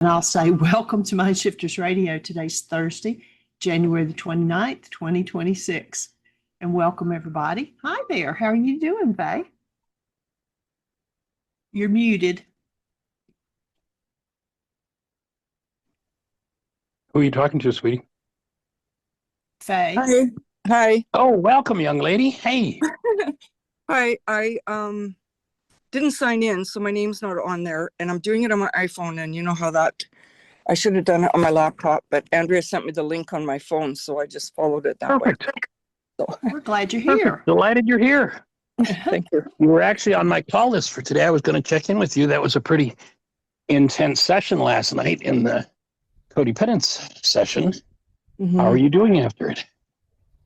And I'll say, welcome to MindShifters Radio. Today's Thursday, January the 29th, 2026. And welcome, everybody. Hi there. How are you doing, Faye? You're muted. Who are you talking to, sweetie? Faye. Hi. Hi. Oh, welcome, young lady. Hey. Hi. I didn't sign in, so my name's not on there, and I'm doing it on my iPhone, and you know how that I should have done it on my laptop, but Andrea sent me the link on my phone, so I just followed it that way. Perfect. So, We're glad you're here. Delighted you're here. thank you. You were actually on my call list for today. I was going to check in with you. That was a pretty intense session last night in the codependence session. Mhm. How are you doing after it?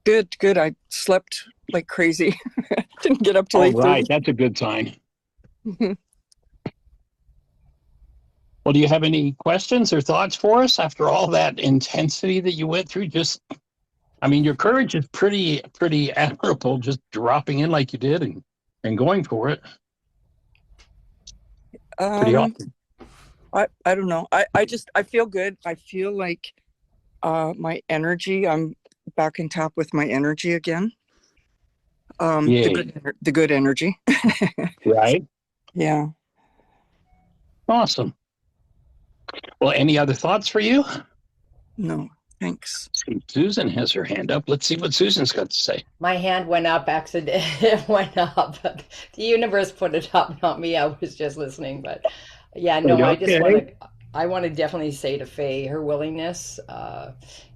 Good. I slept like crazy. Didn't get up till All 8:30. right. That's a good sign. Well, do you have any questions or thoughts for us after all that intensity that you went through? Your courage is pretty admirable, just dropping in like you did and going for it. Pretty awesome. I don't know. I feel good. I feel like my energy, I'm back in tap with my energy again. The good energy. Right. Yeah. Awesome. Well, any other thoughts for you? No, thanks. Susan has her hand up. Let's see what Susan's got to say. My hand went up, accident. It went up. The universe put it up, not me. I was just listening. But yeah, no, Okay. I want to definitely say to Faye, her willingness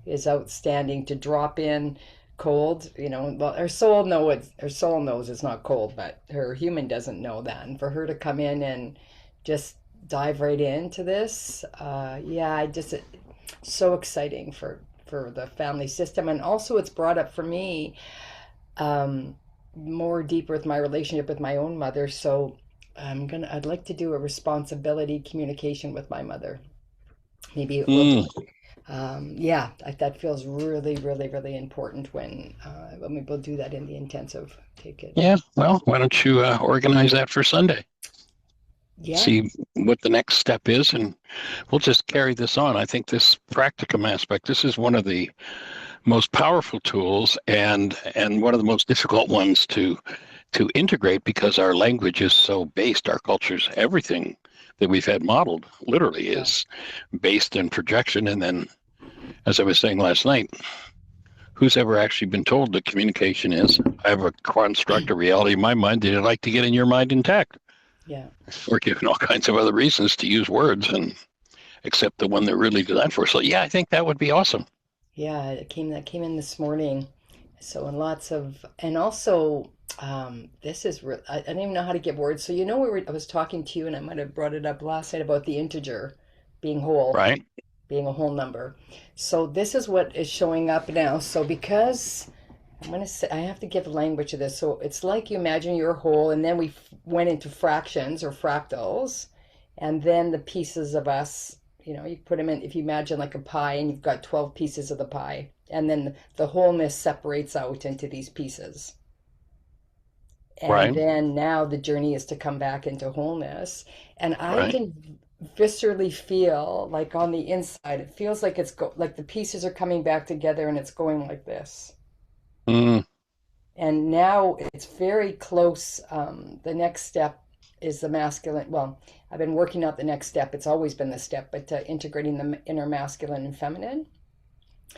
is outstanding to drop in cold. Well, her soul knows it's not cold, but her human doesn't know that. And for her to come in and just dive right into this, it's so exciting for the family system. And also it's brought up for me more deeper with my relationship with my own mother. So I'd like to do a responsibility communication with my mother. Maybe it will that feels really, really, really important when we will do that in the intensive. Take it. Yeah, well, why don't you organize that for Sunday? Yeah. See what the next step is, and we'll just carry this on. I think this practicum aspect, this is one of the most powerful tools and one of the most difficult ones to integrate, because our language is so based, our culture's everything that we've had modeled literally is based in projection. And then, as I was saying last night, who's ever actually been told that communication is, I have a construct, a reality in my mind that I'd like to get in your mind intact. Yeah. We're given all kinds of other reasons to use words, and except the one they're really designed for. So yeah, I think that would be awesome. Yeah, that came in this morning. So and also this is I don't even know how to give words. So I was talking to you, and I might have brought it up last night about the integer being whole, Right. being a whole number. So this is what is showing up now. So because I'm going to say, I have to give language to this. So it's like you imagine you're whole, and then we went into fractions or fractals, and then the pieces of us, you put them in, if you imagine like a pie, and you've got 12 pieces of the pie, and then the wholeness separates out into these pieces. And Right. then now the journey is to come back into wholeness. And I Right. can viscerally feel, like on the inside, it feels like like the pieces are coming back together, and it's going like this. Mm. And now it's very close. The next step is the masculine. Well, I've been working out the next step. It's always been the step, but integrating the inner masculine and feminine.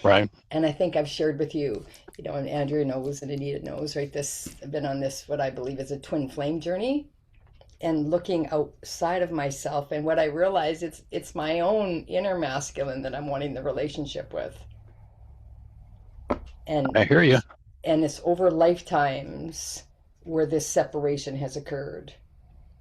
Right. And I think I've shared with you, and Andrea knows and Anita knows, right? I've been on this, what I believe is a twin flame journey, and looking outside of myself. And what I realize, it's my own inner masculine that I'm wanting the relationship with. And I hear you. And it's over lifetimes where this separation has occurred.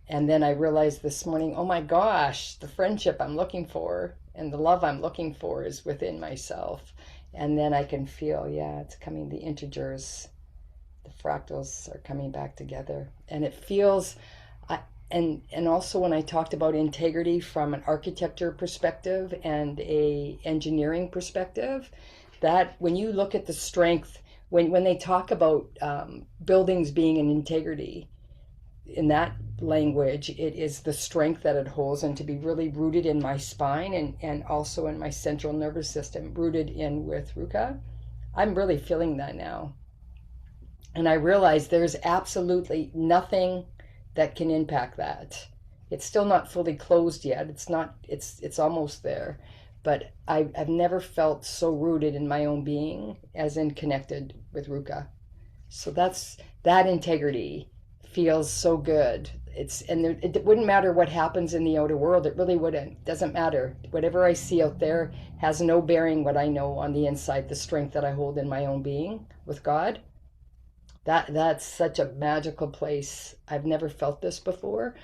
And then I realized this morning, oh my gosh, the friendship I'm looking for and the love I'm looking for is within myself. And then I can feel, it's coming, the integers, the fractals are coming back together. And it feels, and also when I talked about integrity from an architecture perspective and a engineering perspective, that when you look at the strength, when they talk about buildings being in integrity, in that language, it is the strength that it holds, and to be really rooted in my spine and also in my central nervous system, rooted in with Ruka. I'm really feeling that now. And I realize there's absolutely nothing that can impact that. It's still not fully closed yet. It's almost there. But I've never felt so rooted in my own being as in connected with Ruka. So that integrity feels so good. It wouldn't matter what happens in the outer world. It really wouldn't. It doesn't matter. Whatever I see out there has no bearing what I know on the inside, the strength that I hold in my own being with God. That's such a magical place. I've never felt this before.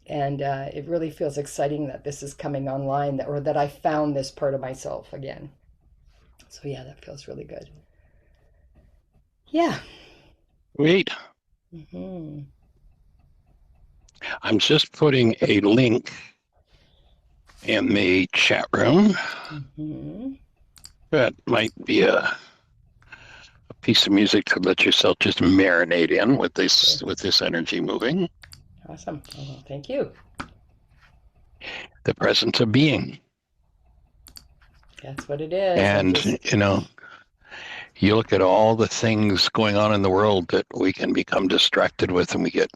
And it really feels exciting that this is coming online, or that I found this part of myself again. So yeah, that feels really good. Yeah. Wait, Mm-hmm. I'm just putting a link in the chat room. Mm-hmm. That might be a piece of music to let yourself just marinate in with this energy moving. Awesome. Oh, thank you. The presence of being. That's what it is. And, you look at all the things going on in the world that we can become distracted with, and we get,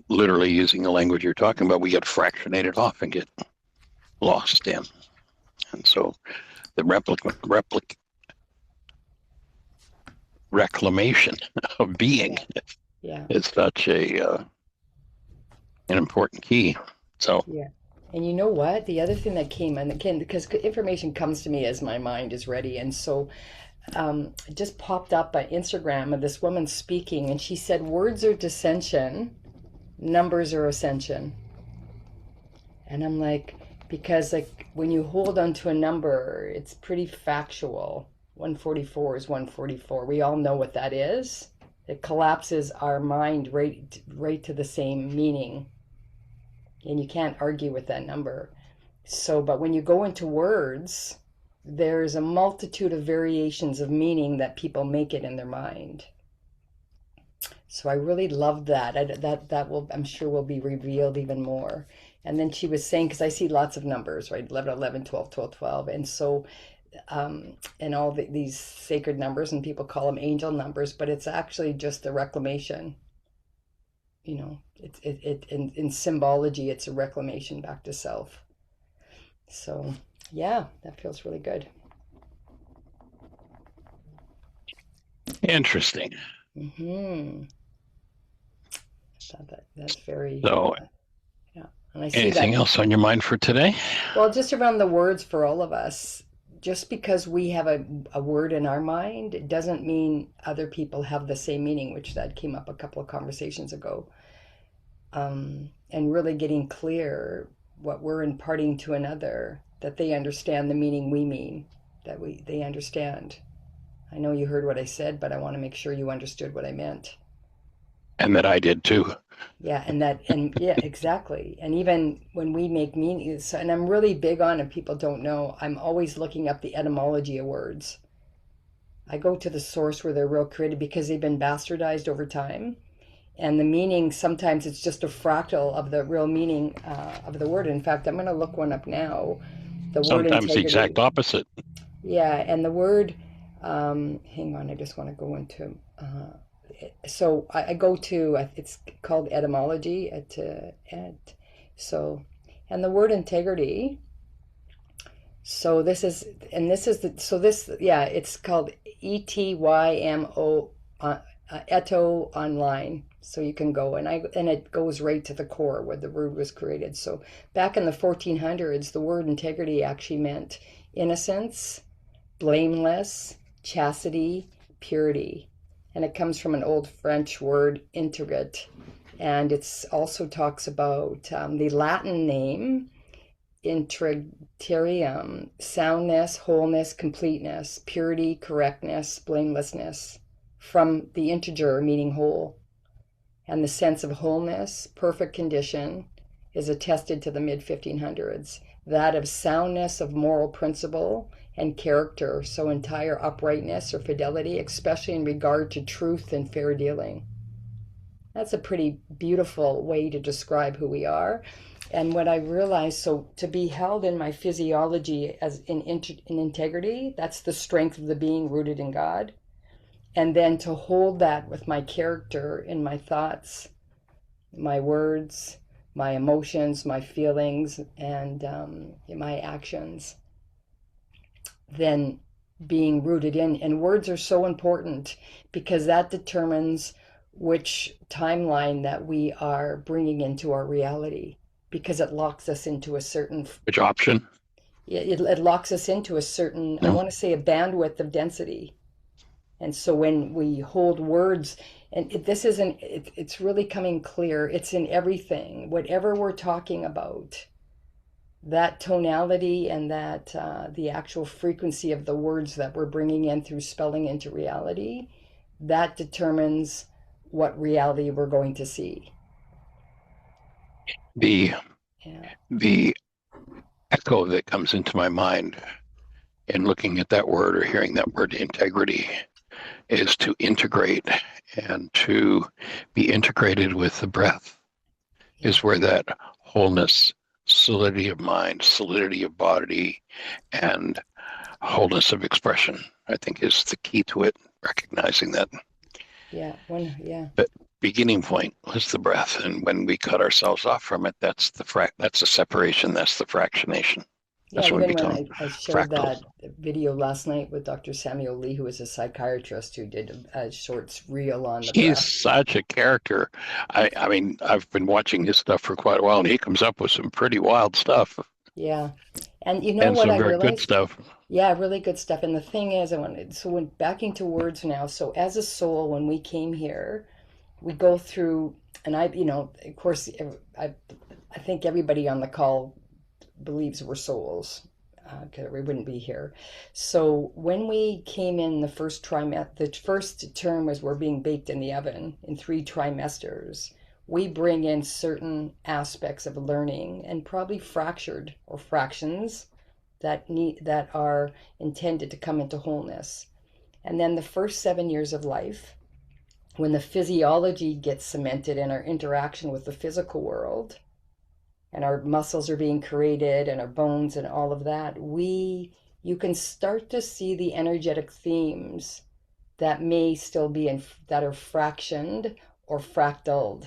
literally using the language you're talking about, we get fractionated off and get lost in. And so the reclamation of being is such an important key. So yeah. And you know what? The other thing that came, and again, because information comes to me as my mind is ready, and so it just popped up on Instagram of this woman speaking, and she said, words are dissension, numbers are ascension. And I'm like, because like when you hold onto a number, it's pretty factual. 144 is 144. We all know what that is. It collapses our mind right to the same meaning. And you can't argue with that number. So, but when you go into words, there's a multitude of variations of meaning that people make it in their mind. So I really love that. That will, I'm sure, will be revealed even more. And then she was saying, because I see lots of numbers, right? 11, 11, 12, 12, 12. And so, and all these sacred numbers, and people call them angel numbers, but it's actually just the reclamation. In symbology, it's a reclamation back to self. So yeah, that feels really good. interesting. Mm-hmm. That's very yeah. And I see anything else on your mind for today? Well, just around the words for all of us. Just because we have a word in our mind, it doesn't mean other people have the same meaning, which that came up a couple of conversations ago. And really getting clear what we're imparting to another, that they understand the meaning we mean, that they understand. I know you heard what I said, but I want to make sure you understood what I meant. And that I did too. Yeah, yeah, exactly. And even when we make meanings, and I'm really big on, and people don't know, I'm always looking up the etymology of words. I go to the source where they're real created, because they've been bastardized over time. And the meaning, sometimes it's just a fractal of the real meaning of the word. In fact, I'm going to look one up now. The word sometimes integrity. The exact opposite. Yeah, and the word, hang on, I just want to go into, so I go to, it's called etymology, and the word integrity, so it's called ETYMO, Eto online. So you can go, and it goes right to the core where the word was created. So back in the 1400s, the word integrity actually meant innocence, blameless, chastity, purity. And it comes from an old French word, integrate. And it's also talks about the Latin name, integrium, soundness, wholeness, completeness, purity, correctness, blamelessness, from the integer, meaning whole. And the sense of wholeness, perfect condition, is attested to the mid-1500s. That of soundness of moral principle and character, so entire uprightness or fidelity, especially in regard to truth and fair dealing. That's a pretty beautiful way to describe who we are. And what I realized, so to be held in my physiology as in integrity, that's the strength of the being rooted in God. And then to hold that with my character in my thoughts, my words, my emotions, my feelings, and my actions, then being rooted in. And words are so important because that determines which timeline that we are bringing into our reality, because it locks us into a certain, Which option? it locks us into a certain, I No. want to say, a bandwidth of density. And so when we hold words, and this isn't, it's really coming clear, it's in everything, whatever we're talking about, that tonality and that the actual frequency of the words that we're bringing in through spelling into reality, that determines what reality we're going to see. The Yeah. the echo that comes into my mind in looking at that word or hearing that word integrity is to integrate, and to be integrated with the breath is where that wholeness, solidity of mind, solidity of body, and wholeness of expression, I think, is the key to it. Recognizing that Yeah. the beginning point was the breath, and when we cut ourselves off from it, that's the separation, that's the fractionation. Yeah, That's when we even when become I shared fractal. that video last night with Dr. Samuel Lee, who is a psychiatrist who did a short reel on the He's breath. such a character. I mean, I've been watching his stuff for quite a while, and he comes up with some pretty wild stuff Yeah. And you know and what some I very good realized? stuff. Yeah, really good stuff. And the thing is, so when backing to words now, so as a soul, when we came here, we go through, and of course, I think everybody on the call believes we're souls, because we wouldn't be here. So when we came in the first trimester, the first term was we're being baked in the oven in 3 trimesters. We bring in certain aspects of learning and probably fractured or fractions that are intended to come into wholeness. And then the first 7 years of life, when the physiology gets cemented in our interaction with the physical world, and our muscles are being created and our bones and all of that, you can start to see the energetic themes that may still be that are fractioned or fractaled.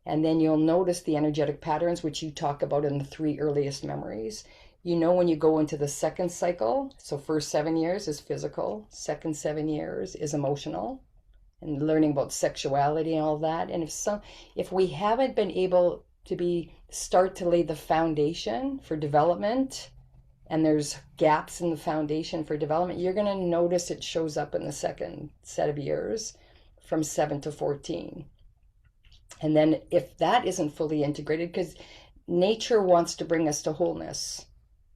And then you'll notice the energetic patterns, which you talk about in the 3 earliest memories. When you go into the second cycle, so first 7 years is physical, second 7 years is emotional, and learning about sexuality and all that. And if we haven't been able to start to lay the foundation for development, and there's gaps in the foundation for development, you're going to notice it shows up in the second set of years from 7 to 14. And then if that isn't fully integrated, because nature wants to bring us to wholeness.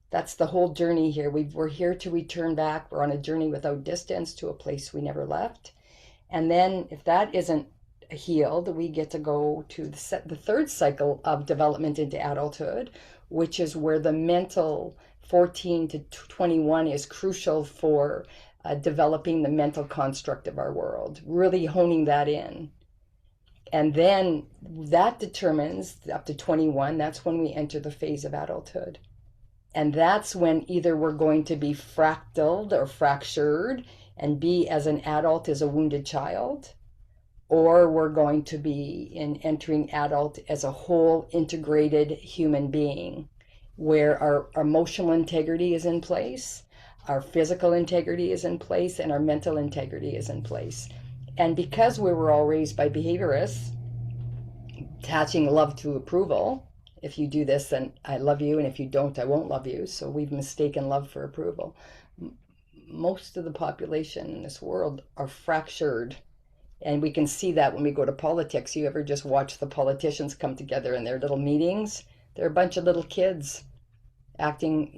That's the whole journey here. We're here to return back. We're on a journey without distance to a place we never left. And then if that isn't healed, we get to go to the third cycle of development into adulthood, which is where the mental 14 to 21 is crucial for developing the mental construct of our world, really honing that in. And then that determines up to 21, that's when we enter the phase of adulthood. And that's when either we're going to be fractaled or fractured and be as an adult as a wounded child, or we're going to be entering adult as a whole integrated human being, where our emotional integrity is in place, our physical integrity is in place, and our mental integrity is in place. And because we were all raised by behaviorists, attaching love to approval, if you do this, then I love you, and if you don't, I won't love you. So we've mistaken love for approval. Most of the population in this world are fractured, and we can see that when we go to politics. You ever just watch the politicians come together in their little meetings? They're a bunch of little kids acting,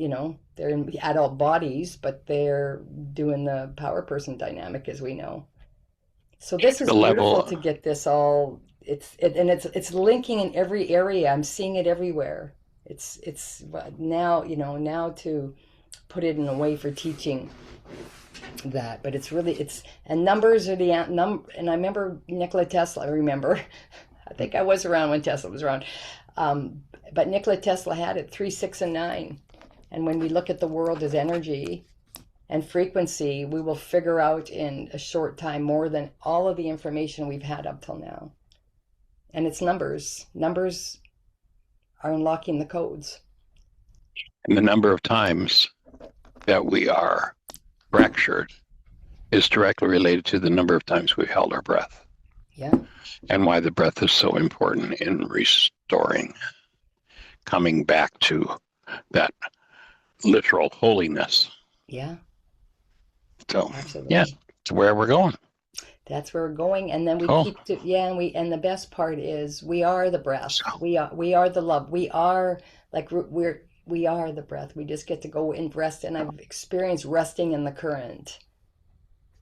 they're in adult bodies, but they're doing the power person dynamic, as we know. So this is The beautiful level, to get this all. It's linking in every area. I'm seeing it everywhere. It's now now to put it in a way for teaching that. But and numbers are and I remember Nikola Tesla. I think I was around when Tesla was around. But Nikola Tesla had it 3, 6, and 9. And when we look at the world as energy and frequency, we will figure out in a short time more than all of the information we've had up till now. And it's numbers. Numbers are unlocking the codes. And the number of times that we are fractured is directly related to the number of times we've held our breath. Yeah. And why the breath is so important in restoring, coming back to that literal holiness. Yeah. So, absolutely. yeah, it's where we're going. That's where we're going, and then we Cool. keep to, yeah, and the best part is we are the breath. We are the love. We are the breath. We just get to go and rest, and I've experienced resting in the current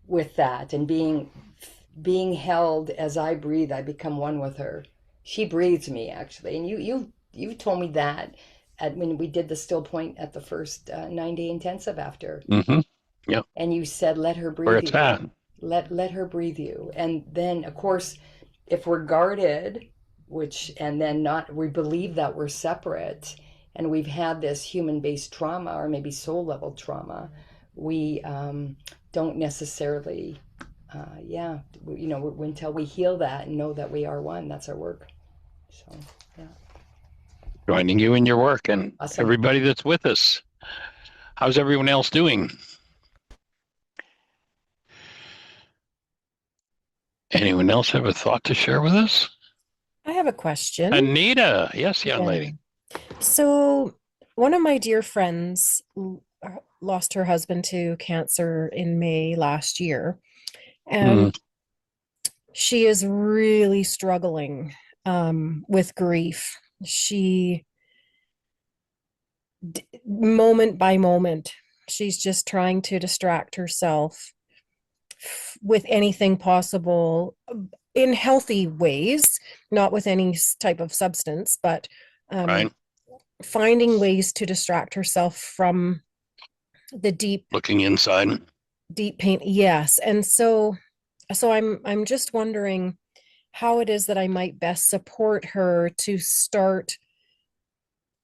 with that, and being held as I breathe. I become one with her. She breathes me, actually, and you told me that when we did the still point at the first 9-day intensive after. Mm-hmm. Yeah. And you said, let her breathe. Where it's at. Let her breathe you. And then, of course, if we're guarded, and then we believe that we're separate, and we've had this human-based trauma or maybe soul-level trauma, we don't necessarily, until we heal that and know that we are one. That's our work. So, yeah. Joining you in your work, and Awesome. Everybody that's with us. How's everyone else doing? Anyone else have a thought to share with us? I have a question. Anita. Yes, young Yeah. lady. So, one of my dear friends lost her husband to cancer in May last year, and she is really struggling with grief. She, moment by moment, she's just trying to distract herself with anything possible in healthy ways, not with any type of substance, but Right. finding ways to distract herself from the deep Looking inside. pain. Yes. And so I'm just wondering how it is that I might best support her to start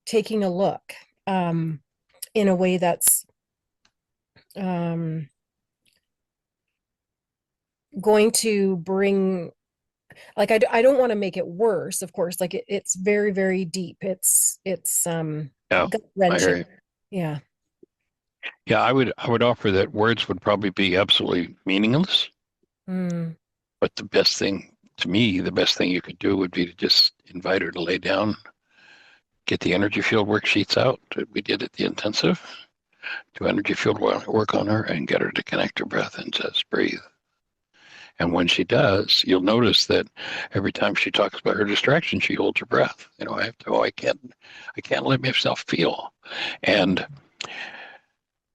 taking a look in a way that's going to bring, like, I don't want to make it worse, of course. Like it's very, very deep. It's gut-wrenching. Yeah. Yeah, I would offer that words would probably be absolutely meaningless. But the best thing you could do would be to just invite her to lay down, get the energy field worksheets out that we did at the intensive, do energy field work on her, and get her to connect her breath and just breathe. And when she does, you'll notice that every time she talks about her distraction, she holds her breath. I can't let myself feel. And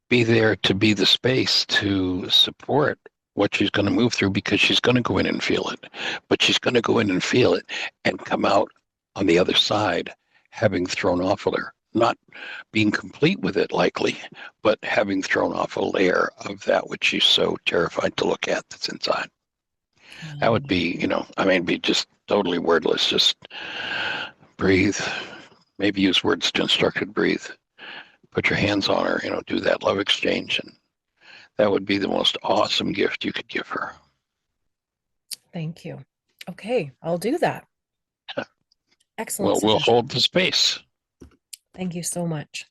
be there to be the space to support what she's going to move through, because she's going to go in and feel it. But she's going to go in and feel it and come out on the other side having thrown off of her. Not being complete with it, likely, but having thrown off a layer of that which she's so terrified to look at that's inside. That would be, be just totally wordless. Just breathe. Maybe use words to instruct her to breathe. Put your hands on her, do that love exchange. And that would be the most awesome gift you could give her. Thank you. Okay, I'll do that. Excellent. Well, we'll hold the space. Thank you so much.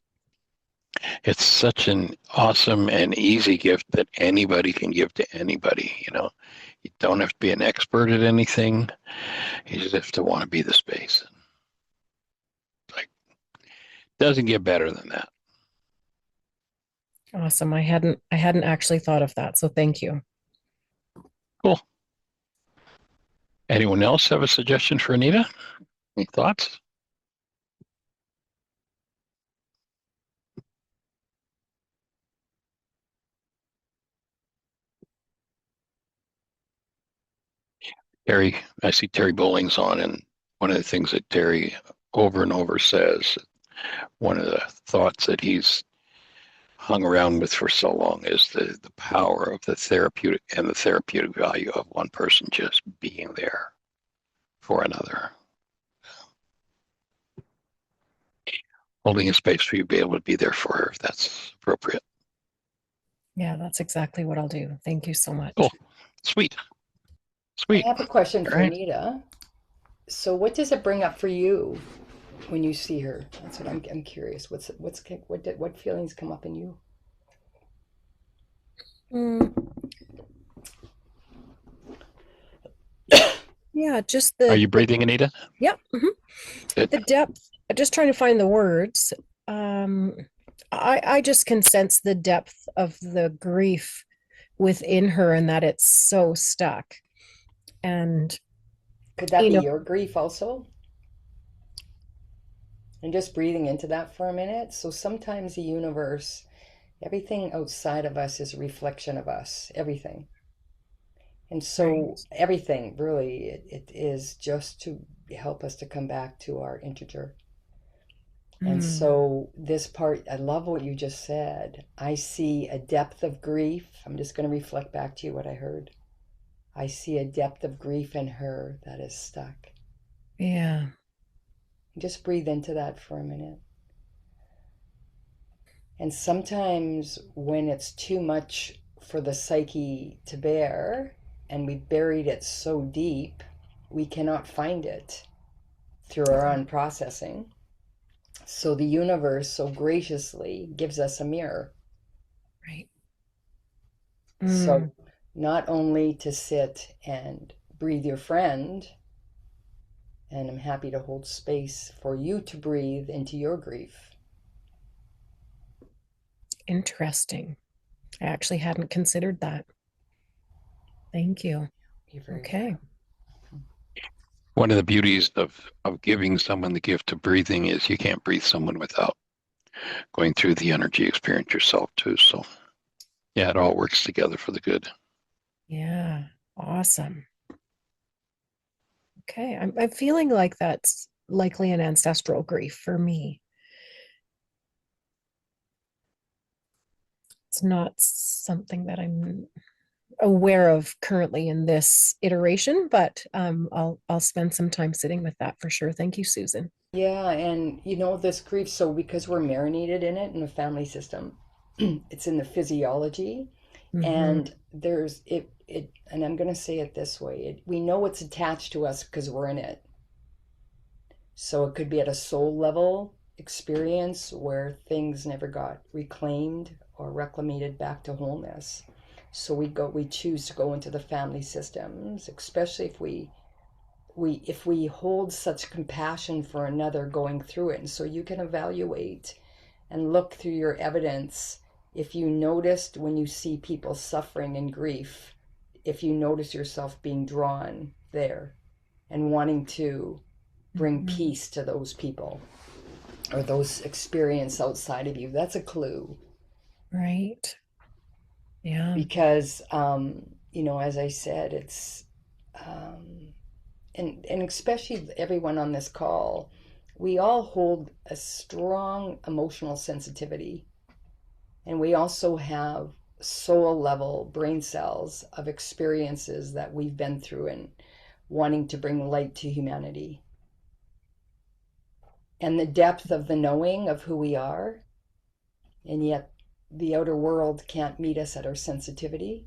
It's such an awesome and easy gift that anybody can give to anybody. You don't have to be an expert at anything. You just have to want to be the space. Doesn't get better than that. Awesome. I hadn't actually thought of that, so thank you. Cool. Anyone else have a suggestion for Anita? Any thoughts? Terry, I see Terry Bowling's on, and one of the things that Terry over and over says, one of the thoughts that he's hung around with for so long is the power of the therapeutic and the therapeutic value of one person just being there for another, holding a space for you to be able to be there for her if that's appropriate. Yeah, that's exactly what I'll do. Thank you so much. Cool. Sweet. I have a question All for right. Anita. So what does it bring up for you when you see her? That's what I'm curious. What feelings come up in you? Mm. Yeah, just Are the you breathing, Anita? yep. Good. The depth. I'm just trying to find the words. I just can sense the depth of the grief within her and that it's so stuck. And Could that you be know, your grief also? And just breathing into that for a minute. So sometimes the universe, everything outside of us is a reflection of us, everything. And so right. everything really, it is just to help us to come back to our integer. And Mm, so this part, I love what you just said. I see a depth of grief. I'm just going to reflect back to you what I heard. I see a depth of grief in her that is stuck. yeah. Just breathe into that for a minute. And sometimes when it's too much for the psyche to bear, and we buried it so deep, we cannot find it through our own processing. So the universe so graciously gives us a mirror. Right. So not only to sit and breathe your friend, and I'm happy to hold space for you to breathe into your grief. Interesting. I actually hadn't considered that. Thank you. You're very Okay. welcome. One of the beauties of giving someone the gift of breathing is you can't breathe someone without going through the energy experience yourself too. So yeah, it all works together for the good. Yeah. Awesome. Okay. I'm feeling like that's likely an ancestral grief for me. It's not something that I'm aware of currently in this iteration, but I'll spend some time sitting with that for sure. Thank you, Susan. Yeah, and you know this grief, so because we're marinated in it in the family system, it's in the physiology, Mm-hmm. and there's and I'm going to say it this way, we know it's attached to us because we're in it. So it could be at a soul level experience where things never got reclaimed or reclamated back to wholeness. So we choose to go into the family systems, especially if we hold such compassion for another going through it. And so you can evaluate and look through your evidence. If you noticed when you see people suffering in grief, if you notice yourself being drawn there and wanting to bring peace to those people or those experience outside of you, that's a clue. Right. Yeah. Because as I said, it's and especially everyone on this call, we all hold a strong emotional sensitivity, and we also have soul level brain cells of experiences that we've been through and wanting to bring light to humanity. And the depth of the knowing of who we are, and yet the outer world can't meet us at our sensitivity.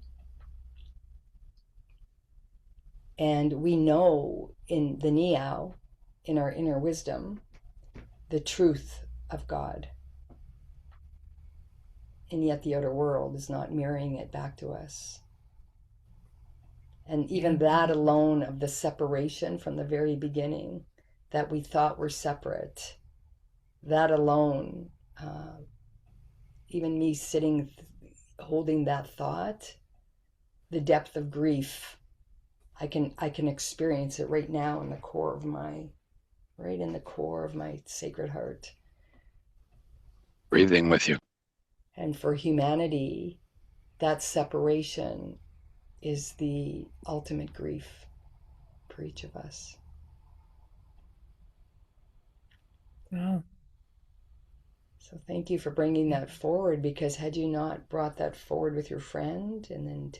And we know in the Niao, in our inner wisdom, the truth of God. And yet the outer world is not mirroring it back to us. And even that alone of the separation from the very beginning, that we thought were separate, that alone, even me sitting, holding that thought, the depth of grief, I can experience it right now in the core of my sacred heart. Breathing with you. And for humanity, that separation is the ultimate grief for each of us. Wow. So thank you for bringing that forward, because had you not brought that forward with your friend, and then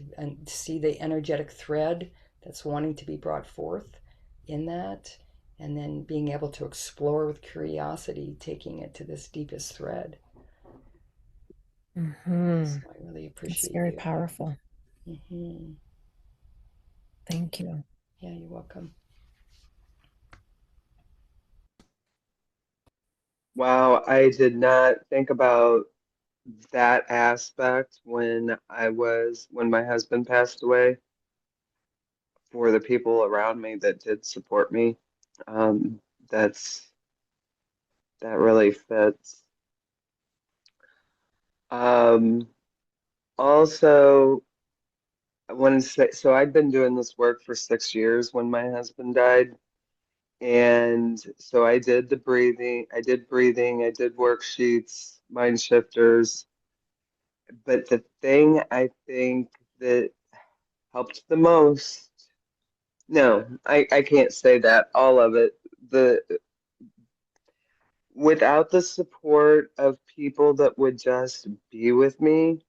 to see the energetic thread that's wanting to be brought forth in that, and then being able to explore with curiosity, taking it to this deepest thread. Mm-hmm. So I really It's appreciate very you. powerful. Mm-hmm. Thank you. Yeah, you're welcome. Wow, I did not think about that aspect when my husband passed away, for the people around me that did support me. Um, that's that really fits. Um, Also, I wanted to say, so I'd been doing this work for 6 years when my husband died. And so I did worksheets, mind shifters. But the thing I think that helped the most, no, I can't say that, all of it. The Without the support of people that would just be with me,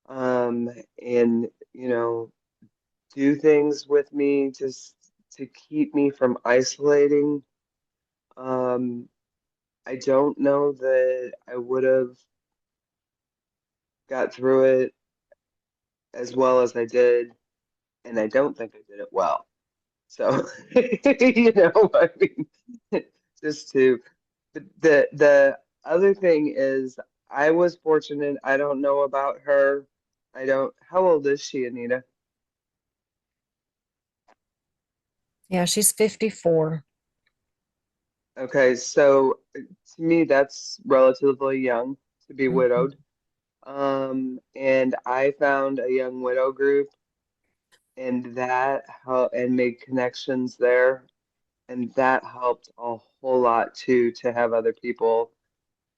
and do things with me just to keep me from isolating, um, I don't know that I would have got through it as well as I did, and I don't think I did it well. So, I mean, just to, but the other thing is, I was fortunate. I don't know about her. I don't. How old is she, Anita? Yeah, she's 54. Okay, so to me, that's relatively young to be Mhm. widowed. And I found a young widow group, and that helped, and made connections there, and that helped a whole lot too, to have other people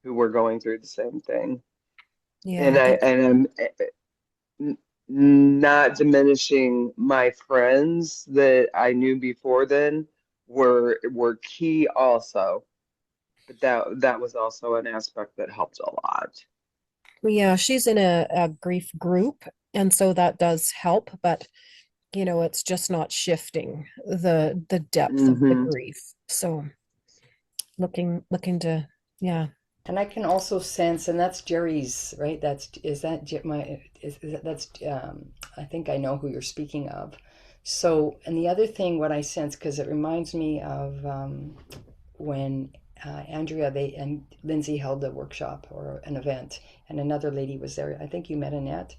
who were going through the same thing. And Yeah, I that's and I'm n- not diminishing my friends that I knew before then were key also, but that was also an aspect that helped a lot. yeah, she's in a grief group, and so that does help, but it's just not shifting the depth of the Hmm. grief. So looking to, yeah. And I can also sense, and that's Jerry's, right? Is that my, that's, I think I know who you're speaking of. So, and the other thing, what I sense, because it reminds me of when Andrea, and Lindsay held a workshop or an event, and another lady was there. I think you met Annette,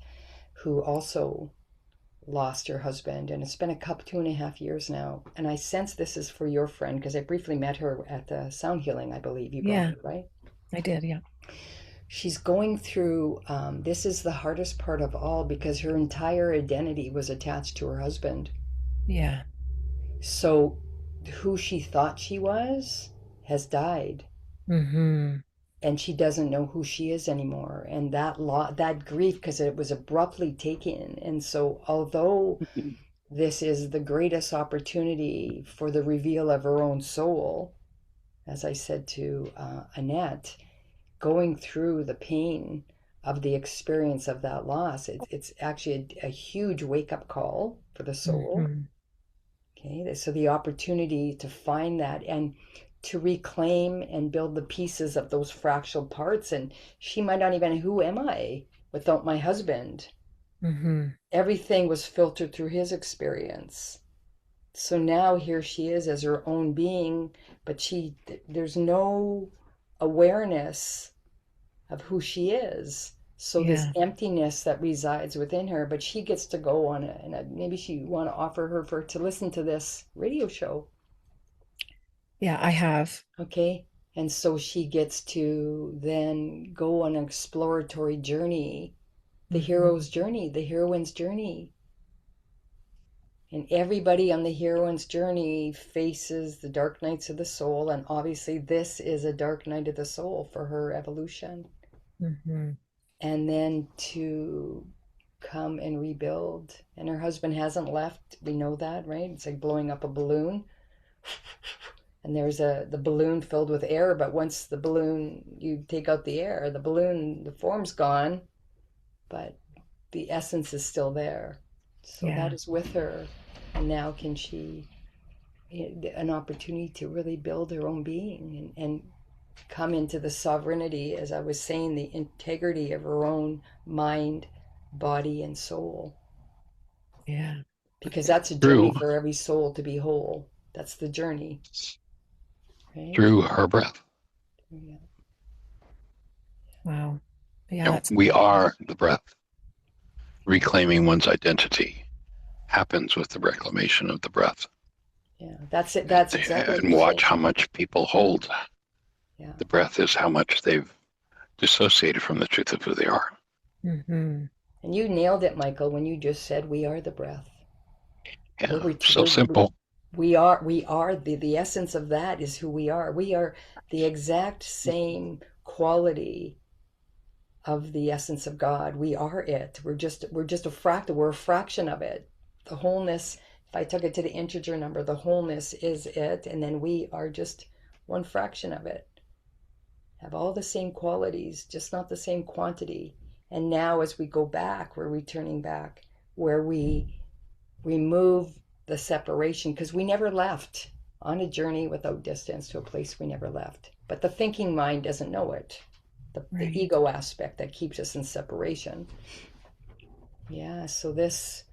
who also lost her husband, and it's been a couple 2.5 years now. And I sense this is for your friend, because I briefly met her at the sound healing, I believe you brought Yeah, her, right? I did, yeah. She's going through, this is the hardest part of all, because her entire identity was attached to her husband. Yeah. So who she thought she was has died, Mm-hmm. and she doesn't know who she is anymore. And that grief, because it was abruptly taken. And so although this is the greatest opportunity for the reveal of her own soul, as I said to Annette, going through the pain of the experience of that loss, it's actually a huge wake up call for the soul. Mm-hmm. Okay, so the opportunity to find that and to reclaim and build the pieces of those fractal parts. And she might not even, who am I without my husband? Mm-hmm. Everything was filtered through his experience. So now here she is as her own being, but there's no awareness of who she is. So this Yeah. emptiness that resides within her, but she gets to go on maybe she want to offer her to listen to this radio show. Yeah, I have. Okay. And so she gets to then go on an exploratory journey, the Mm-hmm. hero's journey, the heroine's journey. And everybody on the heroine's journey faces the dark nights of the soul. And obviously, this is a dark night of the soul for her evolution. Mm-hmm. And then to come and rebuild. And her husband hasn't left. We know that, right? It's like blowing up a balloon. And there's the balloon filled with air, but once the balloon, you take out the air, the balloon, the form's gone, but the essence is still there. So that Yeah. is with her. And now can she, an opportunity to really build her own being and come into the sovereignty, as I was saying, the integrity of her own mind, body, and soul. Yeah. Because that's a Through journey for every soul to be whole. That's the journey, right? through her breath. Yeah. Wow. Yeah, You know, that's we powerful. are the breath. Reclaiming one's identity happens with the reclamation of the breath. Yeah, that's it. That's exactly what And you're watch saying. how much people hold. Yeah. The breath is how much they've dissociated from the truth of who they are. Mm-hmm. And you nailed it, Michael, when you just said we are the breath. Yeah, We're, so simple. we are the essence of that is who we are. We are the exact same quality of the essence of God. We are it. We're just a fractal. We're a fraction of it. The wholeness, if I took it to the integer number, the wholeness is it, and then we are just one fraction of it. Have all the same qualities, just not the same quantity. And now as we go back, we're returning back where we remove the separation, because we never left on a journey without distance to a place we never left. But the thinking mind doesn't know it. The Right. ego aspect that keeps us in separation. Yeah, so this,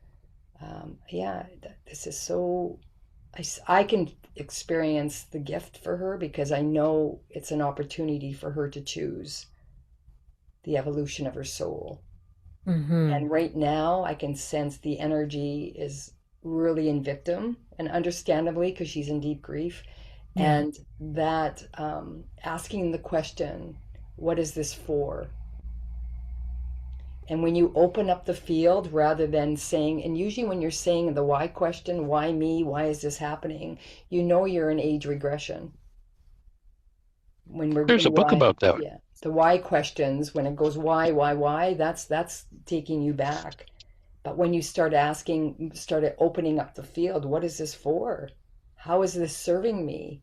this is so, I can experience the gift for her because I know it's an opportunity for her to choose the evolution of her soul. Mm-hmm. And right now, I can sense the energy is really in victim, and understandably, because she's in deep grief. Yeah. And that asking the question, what is this for? And when you open up the field rather than saying, and usually when you're saying the why question, why me, why is this happening, you know you're in age regression. When we're There's a in book why, about that. yeah, the why questions, when it goes why, that's taking you back. But when you start asking, started opening up the field, what is this for? How is this serving me?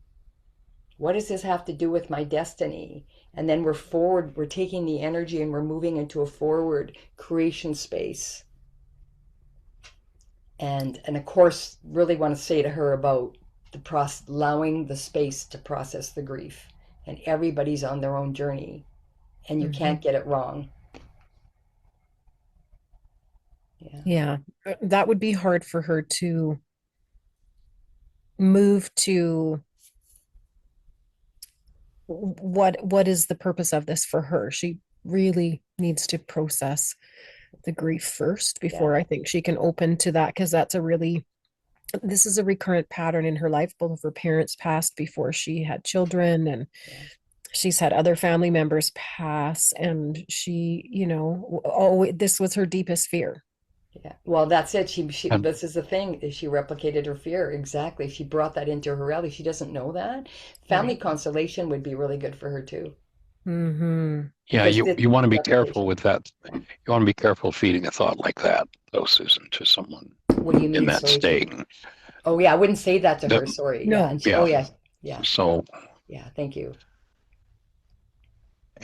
What does this have to do with my destiny? And then we're taking the energy and we're moving into a forward creation space. And of course, really want to say to her about allowing the space to process the grief. And everybody's on their own journey, and you Mm-hmm. can't get it wrong. Yeah. Yeah. That would be hard for her to move to what is the purpose of this for her. She really needs to process the grief first before Yeah. I think she can open to that, because this is a recurrent pattern in her life. Both of her parents passed before she had children, and Yeah. she's had other family members pass, and she, this was her deepest fear. Yeah. Well, that's it. She And this is the thing. She replicated her fear. Exactly. She brought that into her reality. She doesn't know that. Family Right. constellation would be really good for her too. Mm-hmm. yeah, Because you want to be replication. careful with that. You want to be careful feeding a thought like that, though, Susan, to someone What do you in mean? that Sorry. state. Oh yeah, I wouldn't say that to The, her. Sorry. Yeah. No. Oh yeah. yeah. Yeah. So, Yeah. Thank you.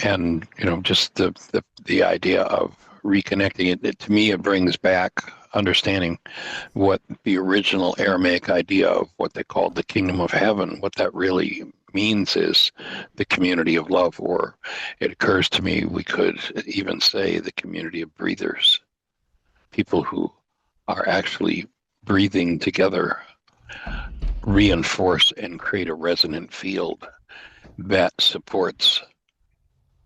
and just the idea of reconnecting it, to me, it brings back understanding what the original Aramaic idea of what they called the kingdom of heaven, what that really means is the community of love, or it occurs to me we could even say the community of breathers, people who are actually breathing together, reinforce and create a resonant field that supports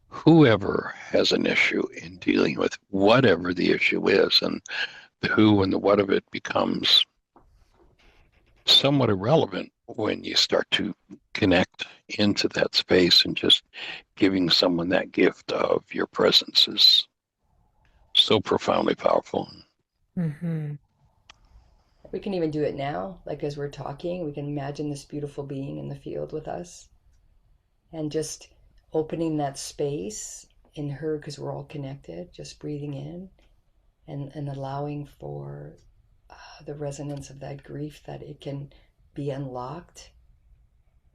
whoever has an issue in dealing with whatever the issue is. And the who and the what of it becomes somewhat irrelevant when you start to connect into that space, and just giving someone that gift of your presence is so profoundly powerful. Mm-hmm. We can even do it now. Like as we're talking, we can imagine this beautiful being in the field with us, and just opening that space in her, because we're all connected. Just breathing in and allowing for the resonance of that grief, that it can be unlocked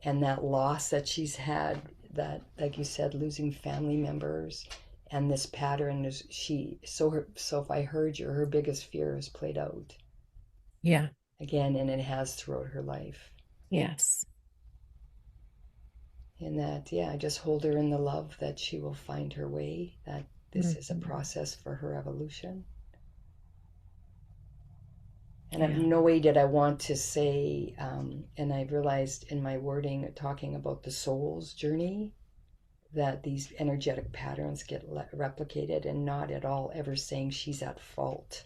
and that loss that she's had, that, like you said, losing family members, and this pattern is so if I heard you, her biggest fear is played out Yeah. again, and it has throughout her life. Yes. And that, yeah, I just hold her in the love that she will find her way, that this is a Mhm. process for her evolution. And Yeah. no way did I want to say, and I realized in my wording, talking about the soul's journey, that these energetic patterns get replicated, and not at all ever saying she's at fault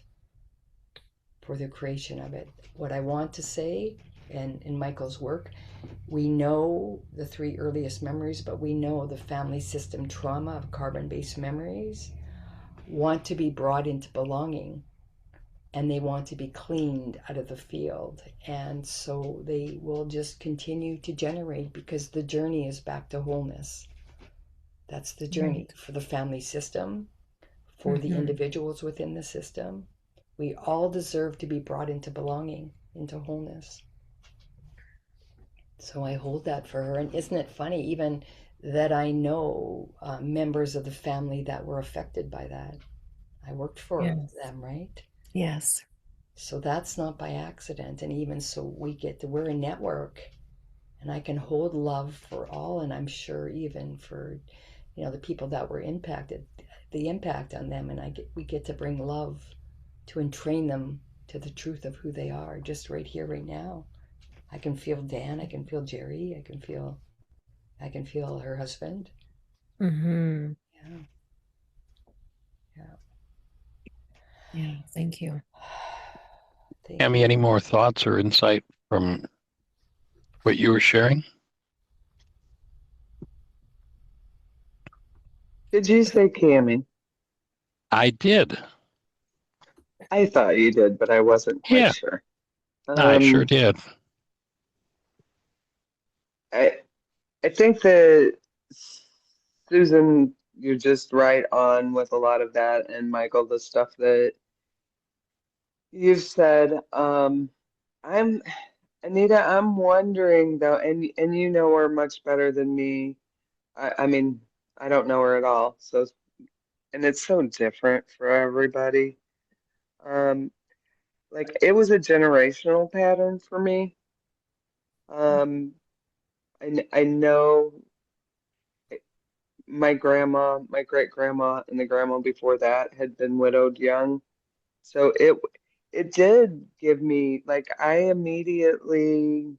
for the creation of it. What I want to say, and in Michael's work, we know the 3 earliest memories, but we know the family system trauma of carbon-based memories want to be brought into belonging, and they want to be cleaned out of the field. And so they will just continue to generate, because the journey is back to wholeness. That's the journey Right. for the family system, for the Mhm. individuals within the system. We all deserve to be brought into belonging, into wholeness. So I hold that for her. And isn't it funny, even that I know members of the family that were affected by that? I worked for Yes. them, right? Yes. So that's not by accident. And even so, we're a network, and I can hold love for all. And I'm sure even for, the people that were impacted, the impact on them. And we get to bring love to entrain them to the truth of who they are, just right here, right now. I can feel Dan, I can feel Jerry, I can feel her husband. Mm-hmm. Yeah. Yeah. Yeah. Thank you. Thank Tammy, you. any more thoughts or insight from what you were sharing? Did you say Cammy? I did. I thought you did, but I wasn't quite Yeah, sure. I sure Um, did. I I think that Susan, you're just right on with a lot of that, and Michael, the stuff that you've said. I'm Anita, I'm wondering though, and you know her much better than me. I mean, I don't know her at all, so and it's so different for everybody. Um, like it was a generational pattern for me. Um, I know my grandma, my great grandma, and the grandma before that had been widowed young. So it did give me like I knew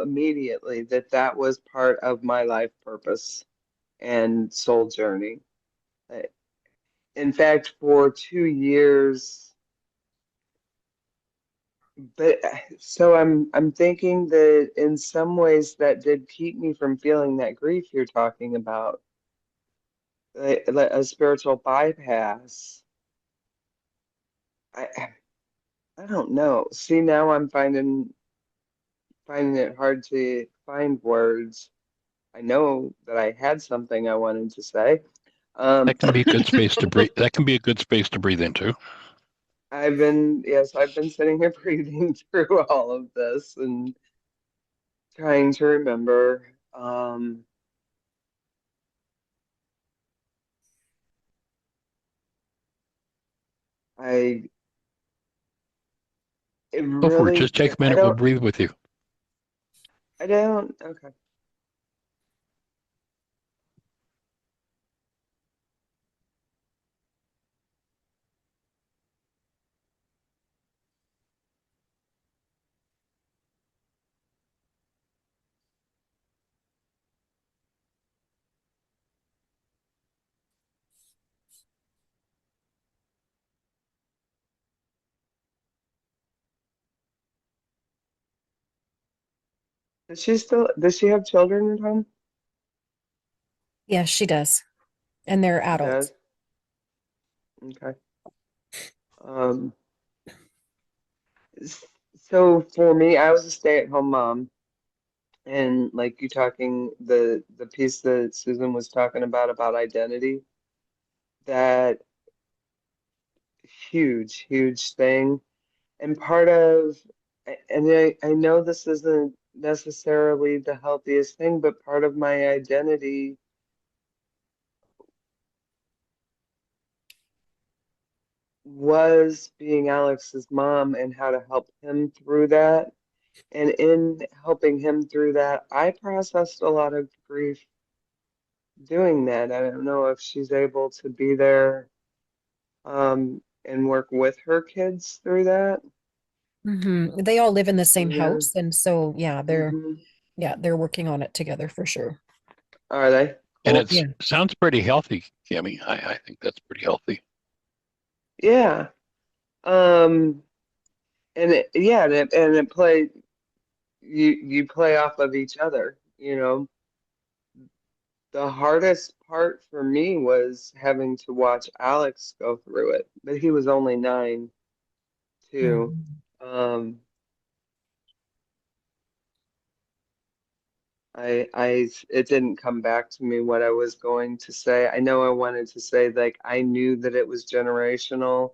immediately that that was part of my life purpose and soul journey. Uh, In fact, for 2 years, but so I'm thinking that in some ways that did keep me from feeling that grief you're talking about, like a spiritual bypass. I I don't know. See, now I'm finding it hard to find words. I know that I had something I wanted to say. That can be a good space to breathe. That can be a good space to breathe into. I've been sitting here breathing through all of this and trying to remember. I, it Go for it. really, Just take a I minute. We'll don't, breathe with you. I don't, okay. Does she have children at home? Yes, she does. And they're She does. adults. Okay. Um, s- so for me, I was a stay-at-home mom. And like you talking the piece that Susan was talking about identity, that huge thing. And part of and I know this isn't necessarily the healthiest thing, but part of my identity was being Alex's mom and how to help him through that. And in helping him through that, I processed a lot of grief doing that. I don't know if she's able to be there and work with her kids through that. They all live in the same Yeah. house, and so yeah, Hmm. they're working on it together for sure. Are they? And Cool. it Yeah. sounds pretty healthy, Kimmy. I think that's pretty healthy. Yeah. Um, and it play you play off of each other, you know. The hardest part for me was having to watch Alex go through it, but he was only 9 too. Mhm. Um, it didn't come back to me what I was going to say. I know I wanted to say like I knew that it was generational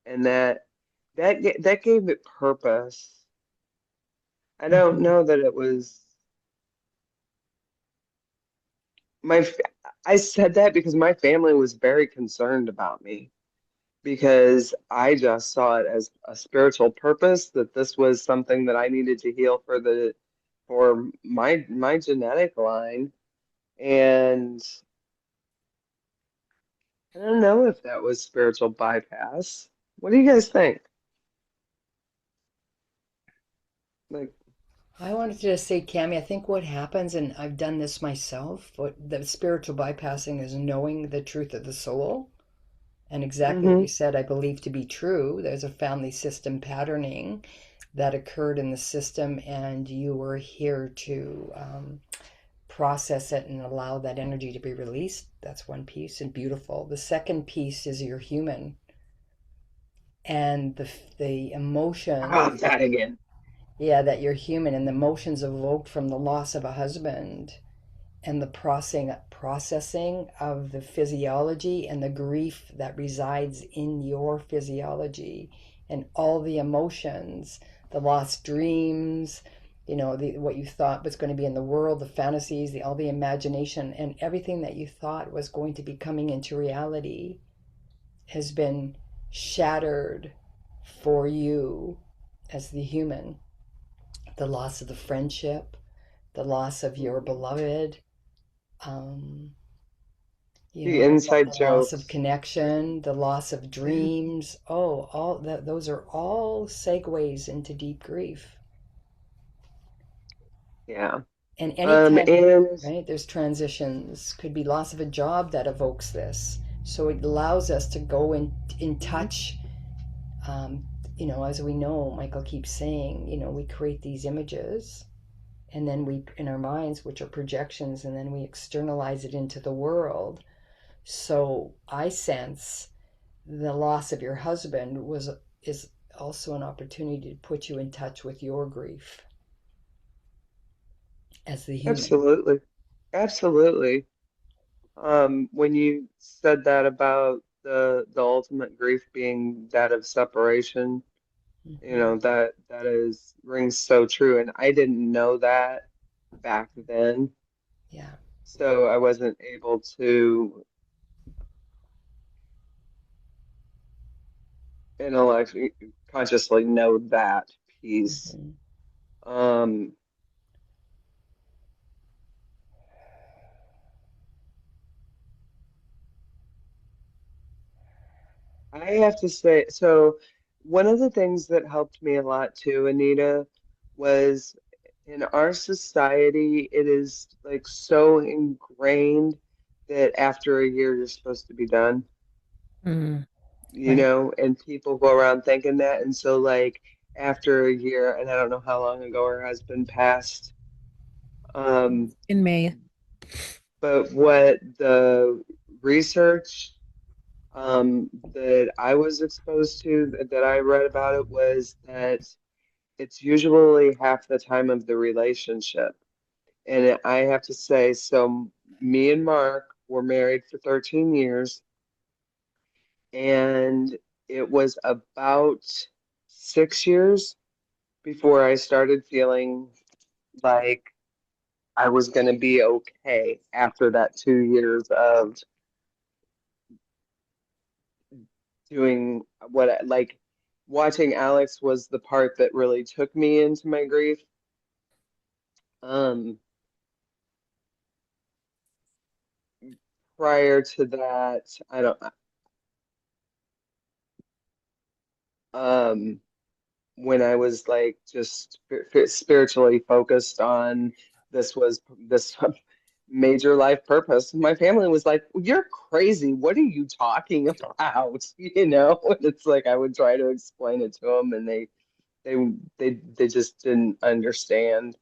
and that gave it purpose. I don't Mhm. know that it was my f- I said that because my family was very concerned about me because I just saw it as a spiritual purpose that this was something that I needed to heal for my genetic line. And I don't know if that was spiritual bypass. What do you guys think? Like, I wanted to just say, Cami, I think what happens, and I've done this myself, what the spiritual bypassing is knowing the truth of the soul. And exactly what mm-hmm. you said, I believe to be true. There's a family system patterning that occurred in the system, and you were here to process it and allow that energy to be released. That's one piece, and beautiful. The second piece is you're human, and the How emotion, about that again? yeah, that you're human, and the emotions evoked from the loss of a husband and the processing of the physiology and the grief that resides in your physiology and all the emotions, the lost dreams, what you thought was going to be in the world, the fantasies, all the imagination, and everything that you thought was going to be coming into reality has been shattered for you as the human. The loss of the friendship, the loss of your beloved, um, The inside the loss of jokes. connection, the loss of Yeah. dreams. Oh, all that, those are all segues into deep grief. Yeah. And anytime, And right, there's transitions, could be loss of a job that evokes this. So it allows us to go in touch. Um, as we know, Michael keeps saying, we create these images and then we, in our minds, which are projections, and then we externalize it into the world. So I sense the loss of your husband is also an opportunity to put you in touch with your grief as the human. absolutely. Absolutely. When you said that about the ultimate grief being that of separation, you Hmm. know, that is rings so true. And I didn't know that back then. Yeah. So I wasn't able to intellectually consciously know that piece. Hmm. Um, I have to say, so one of the things that helped me a lot too, Anita, was in our society, it is like so ingrained that after a year you're supposed to be done, Mm, you right. know, and people go around thinking that. And so, like, after a year, and I don't know how long ago her husband passed, um, In May. but what the research that I was exposed to, that I read about it, was that it's usually half the time of the relationship. And I have to say, so me and Mark were married for 13 years, and it was about 6 years before I started feeling like I was going to be okay after that 2 years of doing like watching Alex was the part that really took me into my grief. Um, Prior to that, I don't, um, when I was like just spiritually focused on this major life purpose, my family was like, "You're crazy. What are you talking about?" You know, and it's like I would try to explain it to them, and they they just didn't understand.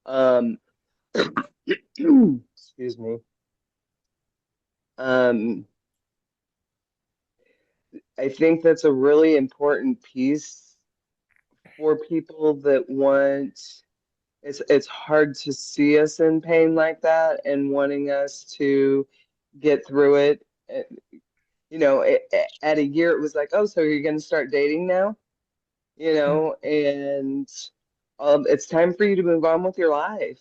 Um, excuse me. Um, I think that's a really important piece for people that want. It's hard to see us in pain like that and wanting us to get through it. You know, at a year it was like, oh, so you're going to start dating now, you know, and it's time for you to move on with your life.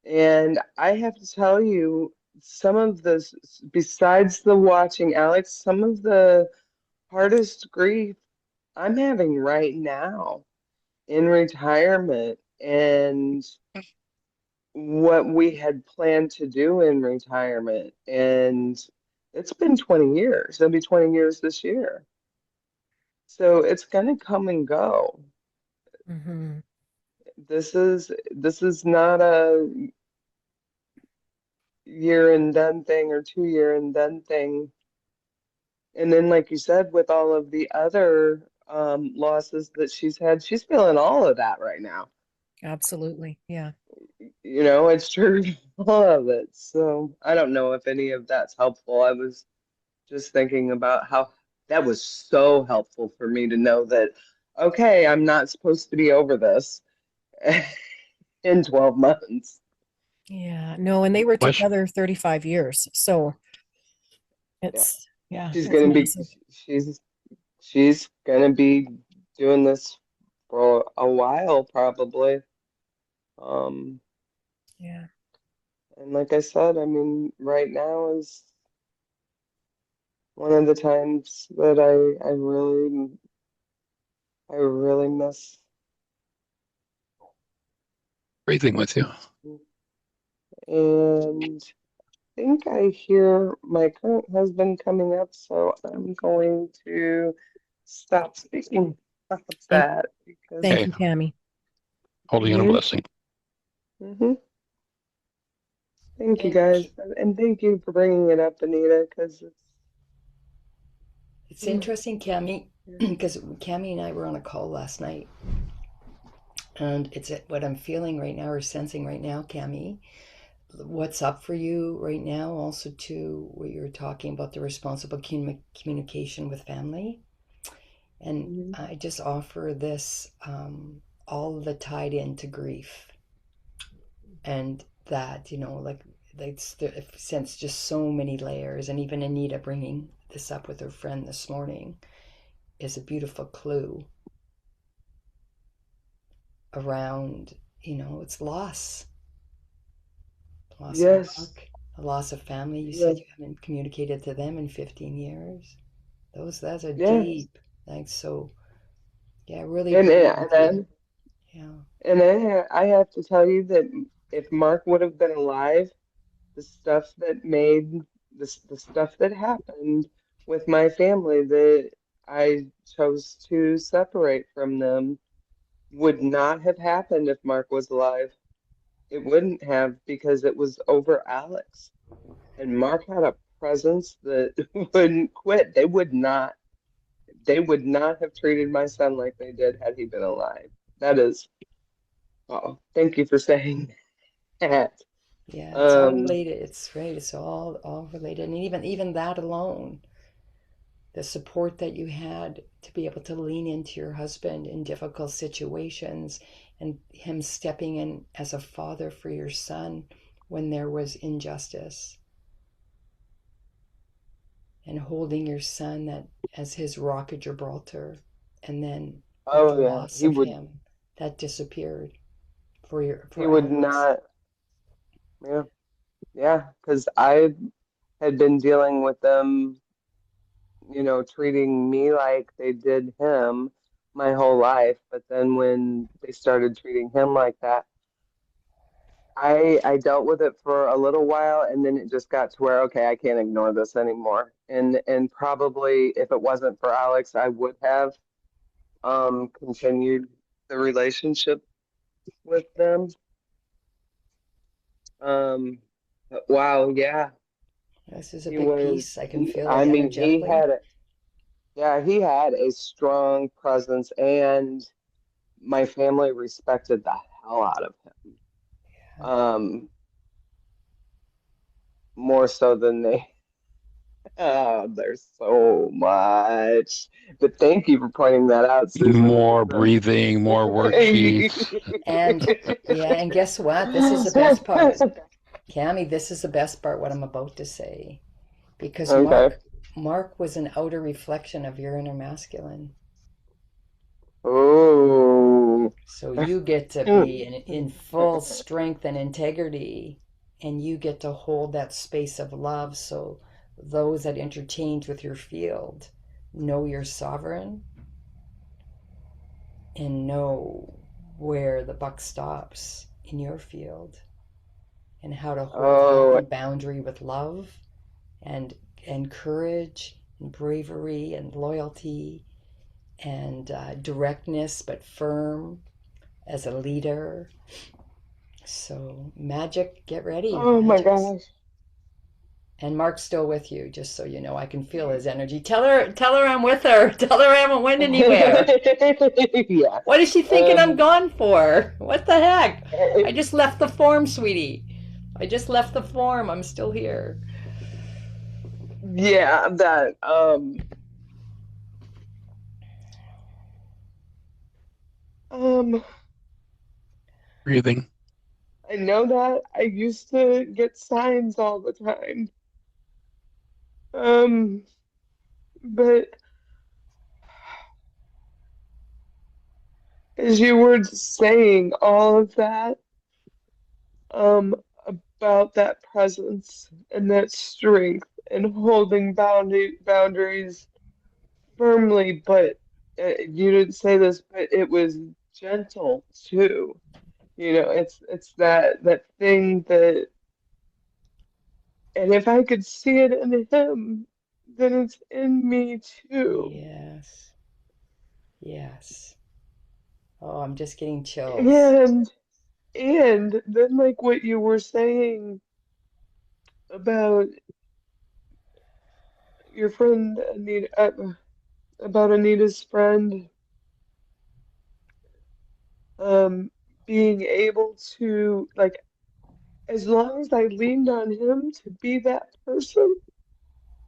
And I have to tell you, some of this, besides the watching Alex, some of the hardest grief I'm having right now in retirement and what we had planned to do in retirement. And it's been 20 years. It'll be 20 years this year. So it's going to come and go. Mm-hmm. This is not a year and done thing or 2 year and done thing. And then, like you said, with all of the other losses that she's feeling all of that right now. Absolutely. Yeah. You know, it's true, all of it. So I don't know if any of that's helpful. I was just thinking about how that was so helpful for me to know that, okay, I'm not supposed to be over this in 12 months. Yeah. No, and they were Question. together 35 years. So Yeah. yeah, She's it's gonna be massive. she's gonna be doing this for a while probably. Um, Yeah. and like I said, I mean, right now is one of the times that I really miss. Breathing with you. And I think I hear my current husband coming up, so I'm going to stop speaking about Thank, that because thank Okay. you, Tammy. Holding in a Mhm, blessing. mhm. Thank you And guys, and thank you for bringing it up, Anita, because it's interesting, Cami, because Cami and I were on a call last night, and it's what I'm feeling right now or sensing right now, Cami. What's up for you right now, also to what you're talking about, the responsible communication with family. And Mhm. I just offer this all the tied into grief. And that, like it's since just so many layers, and even Anita bringing this up with her friend this morning is a beautiful clue around, it's loss of Yes, work, a loss of family. You said yes, you haven't communicated to them in 15 years. That's a yes. deep, like, so yeah, really And breathe and with you. then Yeah. and then I have to tell you that if Mark would have been alive, the stuff that made the stuff that happened with my family that I chose to separate from them would not have happened if Mark was alive. It wouldn't have because it was over Alex. And Mark had a presence that wouldn't quit. They would not have treated my son like they did had he been alive. That is, oh, thank you for saying that. Yeah, it's all Um, related. It's right. It's all related. And even that alone, the support that you had to be able to lean into your husband in difficult situations, and him stepping in as a father for your son when there was injustice, and holding your son that as his rock of Gibraltar, and then with the oh yeah, loss he of would. him, that disappeared. for He would Alex? not. Yeah, because I had been dealing with them, treating me like they did him my whole life. But then when they started treating him like that, I dealt with it for a little while, and then it just got to where, okay, I can't ignore this anymore. And probably if it wasn't for Alex, I would have continued the relationship with them. But wow, yeah, This is a he big was piece. I can he, feel it I mean, energetically. he had a strong presence, and my family respected the hell out of him. Um, More so than they. Oh, there's so much. But thank you for pointing that out, Susan, More because breathing, more worksheets. And yeah, and guess what? This is the best part. Cami, this is the best part, what I'm about to say. Because okay. Mark was an outer reflection of your inner masculine. Oh. So you get to be in full strength and integrity, and you get to hold that space of love. So those that interchange with your field know you're sovereign and know where the buck stops in your field and how to hold Oh, healthy boundary with love and courage and bravery and loyalty and directness but firm as a leader. So magic, get ready, oh my magics. gosh. And Mark's still with you, just so you know. I can feel his energy. Tell her I'm with her. Tell her I haven't went anywhere. Yeah. What is she thinking I'm gone for? What the heck? I just left the form, sweetie. I just left the form. I'm still here. Yeah, that um Breathing. I know that I used to get signs all the time. Um, but as you were saying all of that, about that presence and that strength and holding boundaries firmly, but you didn't say this, but it was gentle too. It's that thing that, and if I could see it in him, then it's in me too. Yes. Yes. Oh, I'm just getting chills. And then like what you were saying about your friend Anita, about Anita's friend, um, being able to, like, as long as I leaned on him to be that person,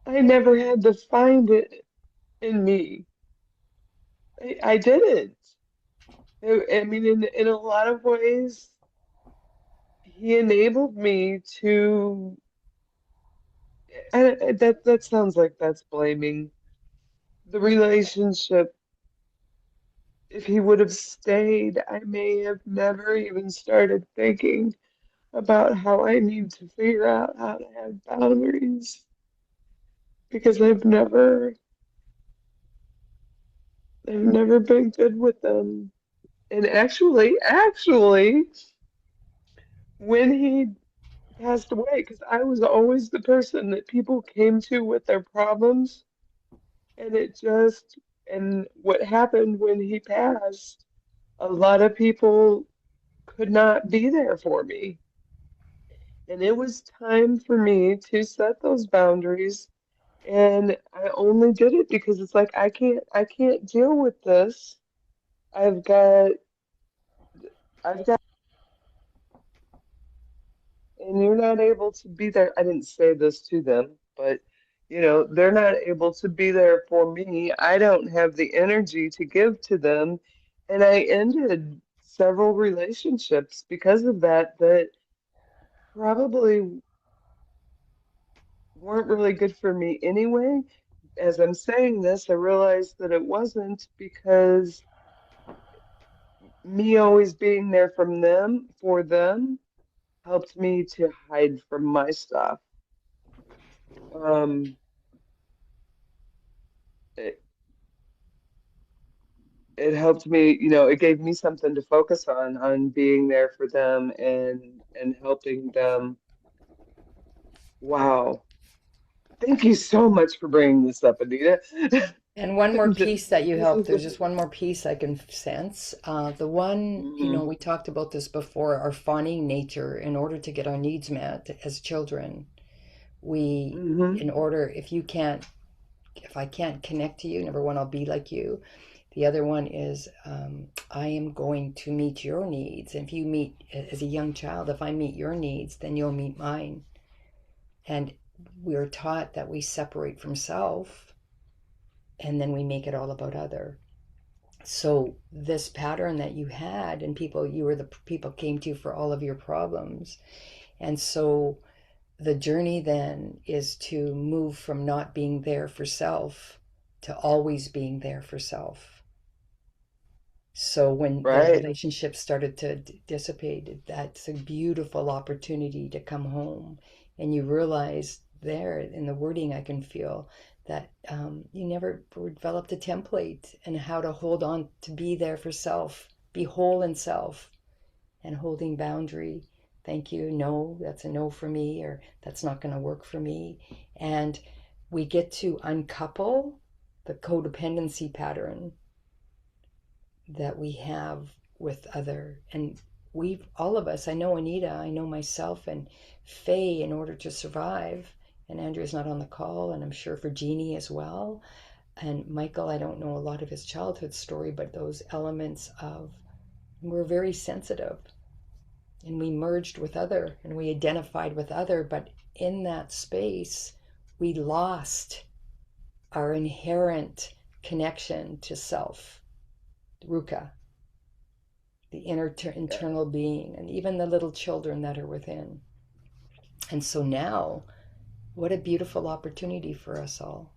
I never had to find it in me. I didn't. I mean, in a lot of ways, he enabled me to. That sounds like that's blaming the relationship. If he would have stayed, I may have never even started thinking about how I need to figure out how to have boundaries because I've never been good with them. And actually, when he passed away, because I was always the person that people came to with their problems, and and what happened when he passed, a lot of people could not be there for me. And it was time for me to set those boundaries. And I only did it because it's like I can't deal with this. I've got I've got and you're not able to be there. I didn't say this to them, but they're not able to be there for me. I don't have the energy to give to them. And I ended several relationships because of that probably weren't really good for me anyway. As I'm saying this, I realized that it wasn't because me always being there from them for them helped me to hide from my stuff. It, it helped me, it gave me something to focus on being there for them and helping them. Wow. Thank you so much for bringing this up, Anita. And one more This piece that you helped, there's is just one more piece I can sense. The one, Mhm. we talked about this before, our fawning nature, in order to get our needs met as children, Mhm. if I can't connect to you, number one, I'll be like you. The other one is, I am going to meet your needs. And if you meet, as a young child, if I meet your needs, then you'll meet mine. And we're taught that we separate from self and then we make it all about other. So this pattern that you had, and you were the people came to you for all of your problems. And so the journey then is to move from not being there for self to always being there for self. So when the Right. relationship started to dissipate, that's a beautiful opportunity to come home. And you realize there in the wording, I can feel that you never developed a template and how to hold on to be there for self, be whole in self, and holding boundary. Thank you. No, that's a no for me, or that's not going to work for me. And we get to uncouple the codependency pattern that we have with other. And all of us, I know Anita, I know myself, and Faye, in order to survive, and Andrea's not on the call, and I'm sure for Jeannie as well, and Michael, I don't know a lot of his childhood story, but those elements of, we're very sensitive, and we merged with other, and we identified with other, but in that space, we lost our inherent connection to self, Ruka, the internal being, and even the little children that are within. And so now, what a beautiful opportunity for us all,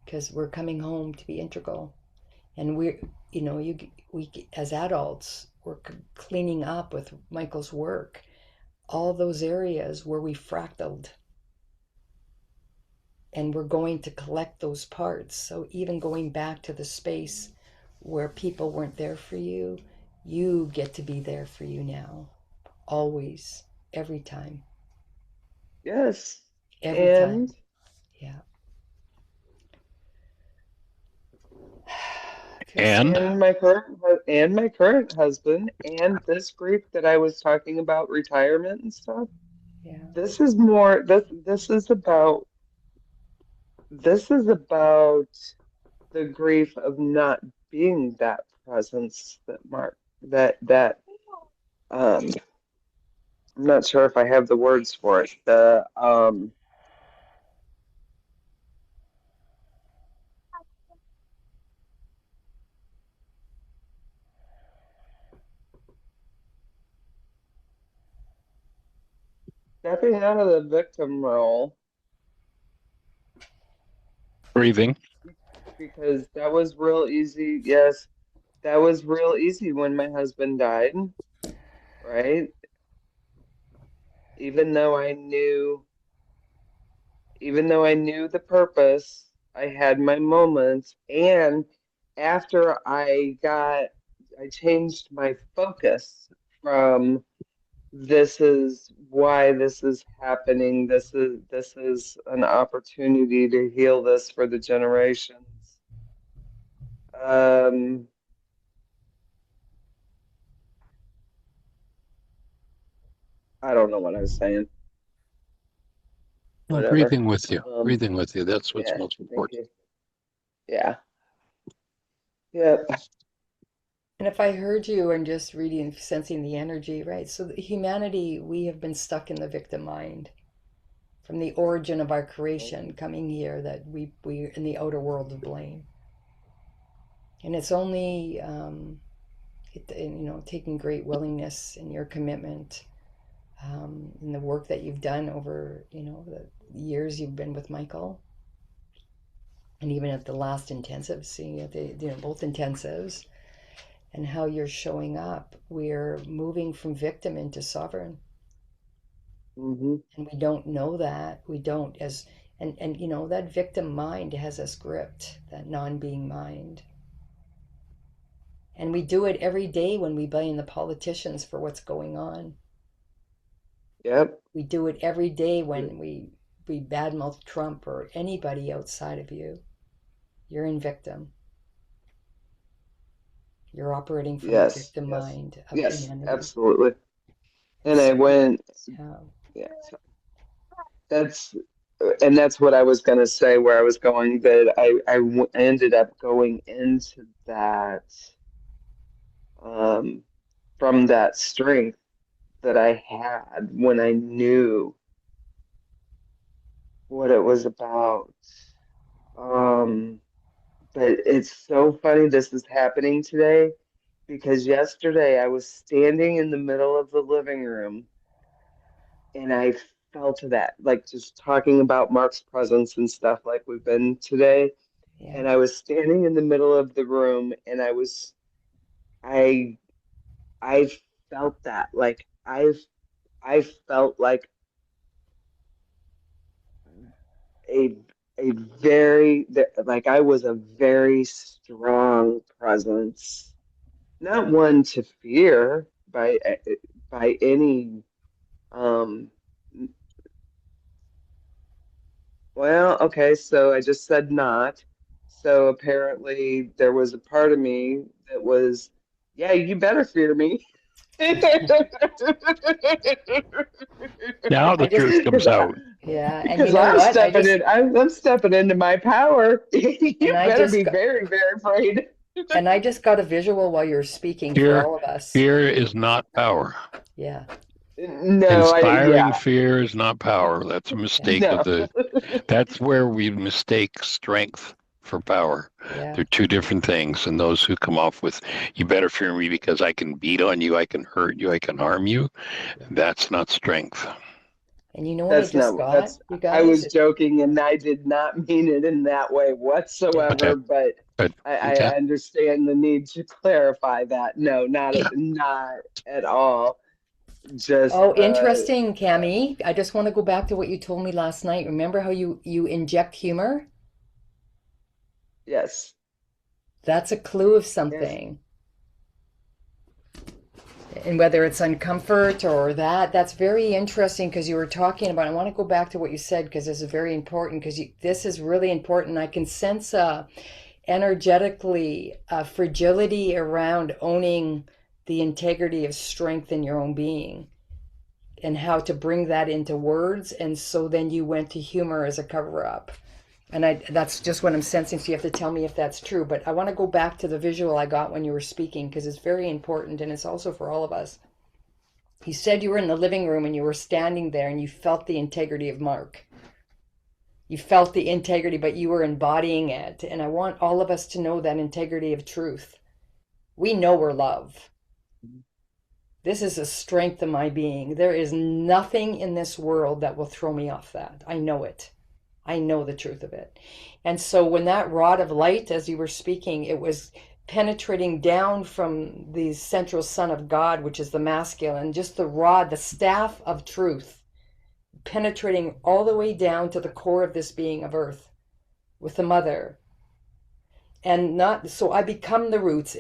because we're coming home to be integral. And we as adults, we're cleaning up with Michael's work all those areas where we fractaled, and we're going to collect those parts. So even going back to the space where people weren't there for you, you get to be there for you now, always, every time, Yes. every And time. Yeah. Feels And my current husband and this group that I was talking about, retirement and stuff. yeah. This is about the grief of not being that presence that Mark that um I'm not sure if I have the words for it. The stepping out of the victim role, breathing. because that was real easy. Yes, that was real easy when my husband died, right? Even though I knew, even though I knew the purpose, I had my moments. And after I changed my focus from this is why this is happening. This is an opportunity to heal this for the generations. Um, I don't know what I was saying. Well, Whatever. breathing with you. Breathing with you. That's what's Yeah, most thank important. you. Yeah. Yep. And if I heard you and just reading, sensing the energy, right? So humanity, we have been stuck in the victim mind from the origin of our creation, coming here, that we in the outer world of blame. And it's only taking great willingness and your commitment, and the work that you've done over the years you've been with Michael, and even at the last intensive, seeing at the both intensives, and how you're showing up, we're moving from victim into sovereign. Mm-hmm. And we don't know that. We don't and you know, that victim mind has us gripped, that non-being mind. And we do it every day when we blame the politicians for what's going on. Yep. We do it every day when we badmouth Trump or anybody outside of you. You're in victim. You're operating from the Yes. victim Yes. mind of Yes. humanity. Absolutely. And So, I went. yeah. Yeah. So that's what I was going to say. Where I was going, that I ended up going into that from that strength that I had when I knew what it was about. But it's so funny this is happening today, because yesterday I was standing in the middle of the living room and I felt that, like just talking about Mark's presence and stuff like we've been today. Yeah. And I was standing in the middle of the room and I I felt that, like I felt like a like I was a very strong presence, not one to fear by any um well, okay, so I just said not. So apparently there was a part of me that was, yeah, you better fear me. Now the I just truth comes out. Yeah, and you Because know I'm what? stepping in, I'm stepping into my power. And You I better just be got very, very afraid. and I just got a visual while you were speaking for Fear, all of us. fear is not power. Yeah. No, Inspiring yeah, fear is not power. That's a mistake no. that's where we mistake strength for power. Yeah. They're two different things. And those who come off with, you better fear me because I can beat on you, I can hurt you, I can harm you, that's not strength. And you know what I That's just not, got, that's, you I guys? was joking and I did not mean it in that way Okay, whatsoever, but good. I Okay. understand the need to clarify that. No, not at all. Just, Oh, interesting, Cami. I just want to go back to what you told me last night. Remember how you inject humor? yes, That's a clue of yes, something. And whether it's uncomfort or that's very interesting because you were talking about, I want to go back to what you said because this is very important because this is really important. I can sense energetically fragility around owning the integrity of strength in your own being and how to bring that into words. And so then you went to humor as a cover up. And that's just what I'm sensing. So you have to tell me if that's true. But I want to go back to the visual I got when you were speaking because it's very important and it's also for all of us. You said you were in the living room and you were standing there and you felt the integrity of Mark. You felt the integrity, but you were embodying it. And I want all of us to know that integrity of truth. We know we're love. This is a strength of my being. There is nothing in this world that will throw me off that. I know it. I know the truth of it. And so when that rod of light, as you were speaking, it was penetrating down from the central sun of God, which is the masculine, just the rod, the staff of truth, penetrating all the way down to the core of this being of earth with the mother. And not so I become the roots.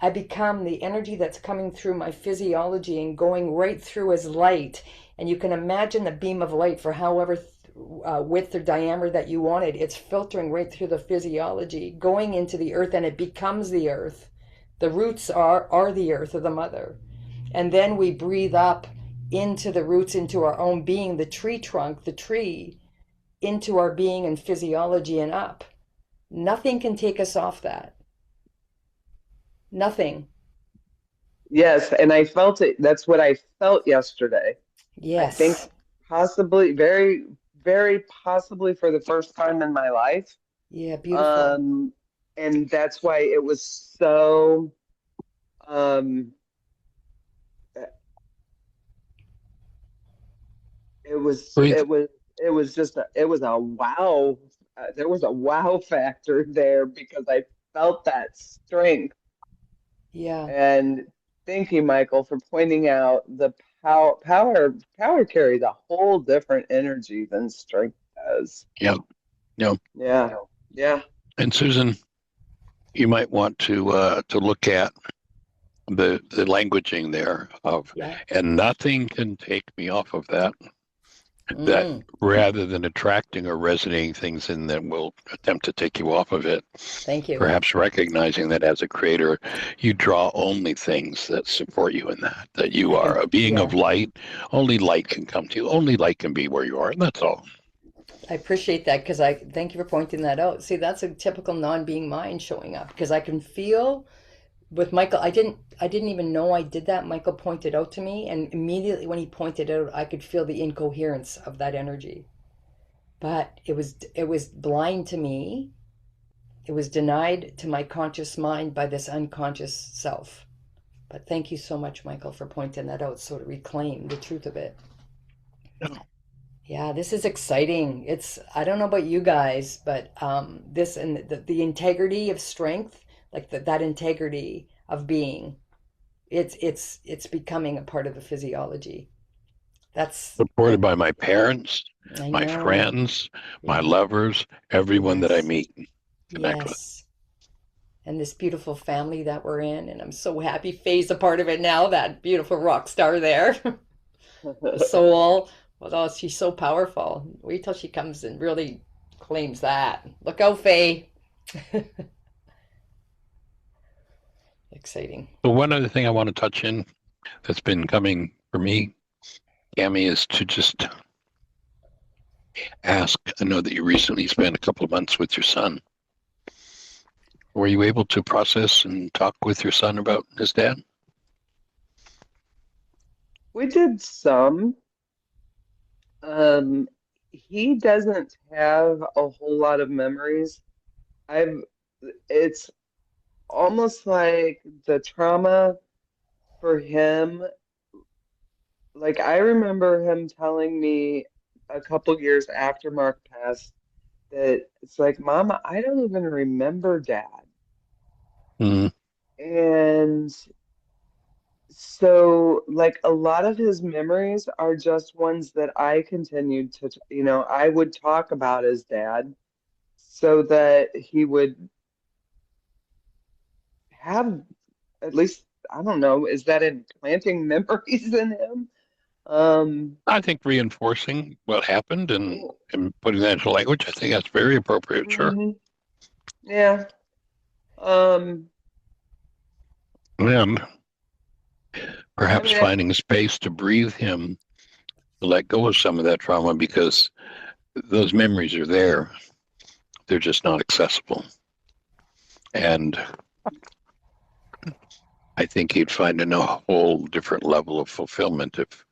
I become the energy that's coming through my physiology and going right through as light. And you can imagine the beam of light for however width or diameter that you wanted. It's filtering right through the physiology, going into the earth, and it becomes the earth. The roots are the earth of the mother. And then we breathe up into the roots, into our own being, the tree trunk, the tree, into our being and physiology and up. Nothing can take us off that. Nothing. yes. And I felt it. That's what I felt yesterday. I think Yes. possibly, very, very possibly for the first time in my life. Yeah, beautiful. And that's why it was so, um, it was, Breathe. it was, it was just, it was a wow. There was a wow factor there because I felt that strength. Yeah. And thank you, Michael, for pointing out the power carries a whole different energy than strength does. Yeah. Yeah. Yeah. Yeah. And Susan, you might want to look at the languaging there of, Yeah. and nothing can take me off of that. That Mm. rather than attracting or resonating things in that will attempt to take you off of it, Thank you. perhaps recognizing that as a creator, you draw only things that support you in that you I are can, a being yeah. of light. Only light can come to you. Only light can be where you are. And that's all. I appreciate that because I thank you for pointing that out. See, that's a typical non-being mind showing up because I can feel with Michael. I didn't even know I did that. Michael pointed out to me, and immediately when he pointed out, I could feel the incoherence of that energy. But it was blind to me. It was denied to my conscious mind by this unconscious self. But thank you so much, Michael, for pointing that out so to reclaim the truth of it. Yeah, this is exciting. I don't know about you guys, but this and the integrity of strength, like that integrity of being, it's becoming a part of the physiology. That's Supported that by my parents, I my know. friends, my Yeah. lovers, everyone that I Yes. meet and connect with. Yes. And this beautiful family that we're in, and I'm so happy Faye's a part of it now, that beautiful rock star there. The soul. Well, oh, she's so powerful. Wait till she comes and really claims that. Look out, Faye. Exciting. So one other thing I want to touch in that's been coming for me, Cami, is to just ask. I know that you recently spent a couple of months with your son. Were you able to process and talk with your son about his dad? We did some. Um, he doesn't have a whole lot of memories. I've, it's almost like the trauma for him. Like I remember him telling me a couple years after Mark passed that it's like, Mama, I don't even remember Dad. Mm, And so, like, a lot of his memories are just ones that I continued to, I would talk about his dad so that he would have at least, I don't know, is that implanting memories in him? I think reinforcing what happened and, mm, and putting that into language, I think that's very appropriate. Sure. mhm, yeah. Um, And I perhaps mean, finding space to breathe him, to let go of some of that trauma because those memories are there. They're just not accessible. And I think he'd find a whole different level of fulfillment if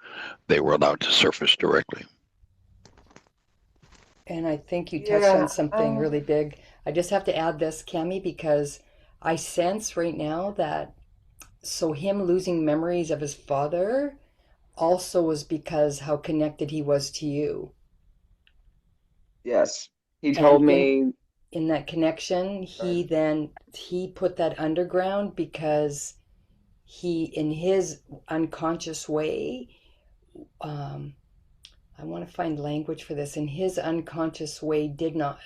they were allowed to surface directly. And I think you touched on yeah. something really big. I just have to add this, Cami, because I sense right now that so him losing memories of his father also was because how connected he was to you. Yes. He And told me, in that connection, sorry. he put that underground because he in his unconscious way, um, I want to find language for this, in his unconscious way did not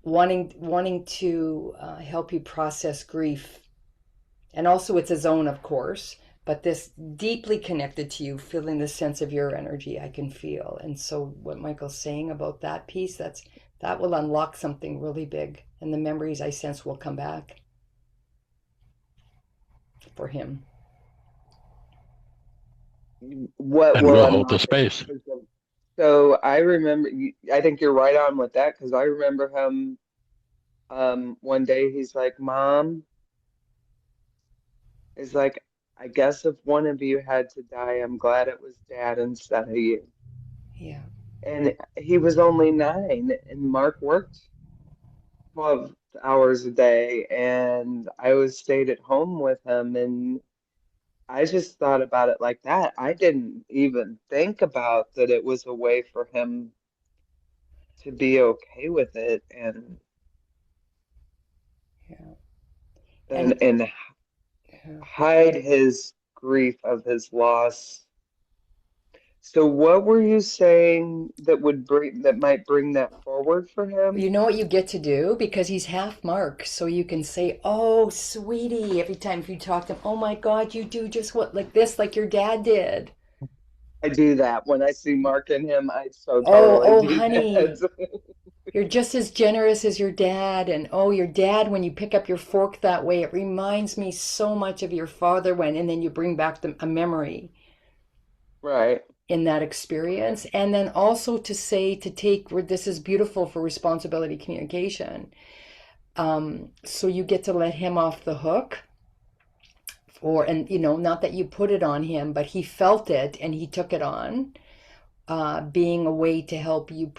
wanting to help you process grief, and also it's his own, of course, but this deeply connected to you, feeling the sense of your energy I can feel. And so what Michael's saying about that piece, that will unlock something really big, and the memories I sense will come back for him. What And will we'll hold the unlock it? space. So I remember, I think you're right on with that because I remember him one day he's like, Mom, is like, I guess if one of you had to die, I'm glad it was Dad instead of you. Yeah. And he was only 9, and Mark worked 12 hours a day, and I was stayed at home with him, and I just thought about it like that. I didn't even think about that it was a way for him to be okay with it, and Yeah. and hide his grief of his loss. So what were you saying that might bring that forward for him? You know what you get to do? Because he's half Mark, so you can say, "Oh, sweetie," every time you talk to him. "Oh my God, you do just what like this, like your dad did." I do that when I see Mark in him. I so "Oh, totally oh, do honey, that. you're just as generous as your dad." And "Oh, your dad, when you pick up your fork that way, it reminds me so much of your father when," and then you bring back a memory Right. in that experience. And then also to say, to take, where this is beautiful for responsibility communication. So you get to let him off the hook. And not that you put it on him, but he felt it and he took it on, being a way to help you,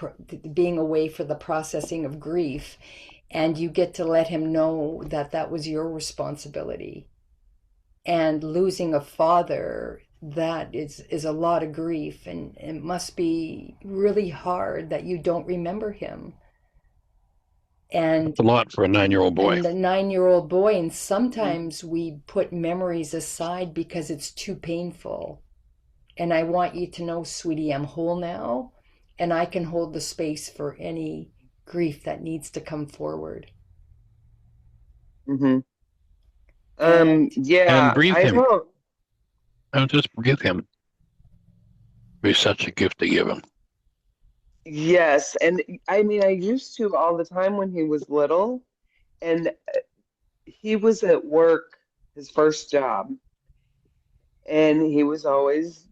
being a way for the processing of grief. And you get to let him know that that was your responsibility. And losing a father, that is a lot of grief, and it must be really hard that you don't remember him. And It's a lot for a 9-year-old boy. And the 9-year-old boy, and sometimes we put memories aside because it's too painful. And I want you to know, sweetie, I'm whole now, and I can hold the space for any grief that needs to come forward. Mm-hmm. And breathe him. don't. Don't just breathe him. It'd be such a gift to give him. Yes, and I mean, I used to all the time when he was little, and he was at work, his first job, and he was always,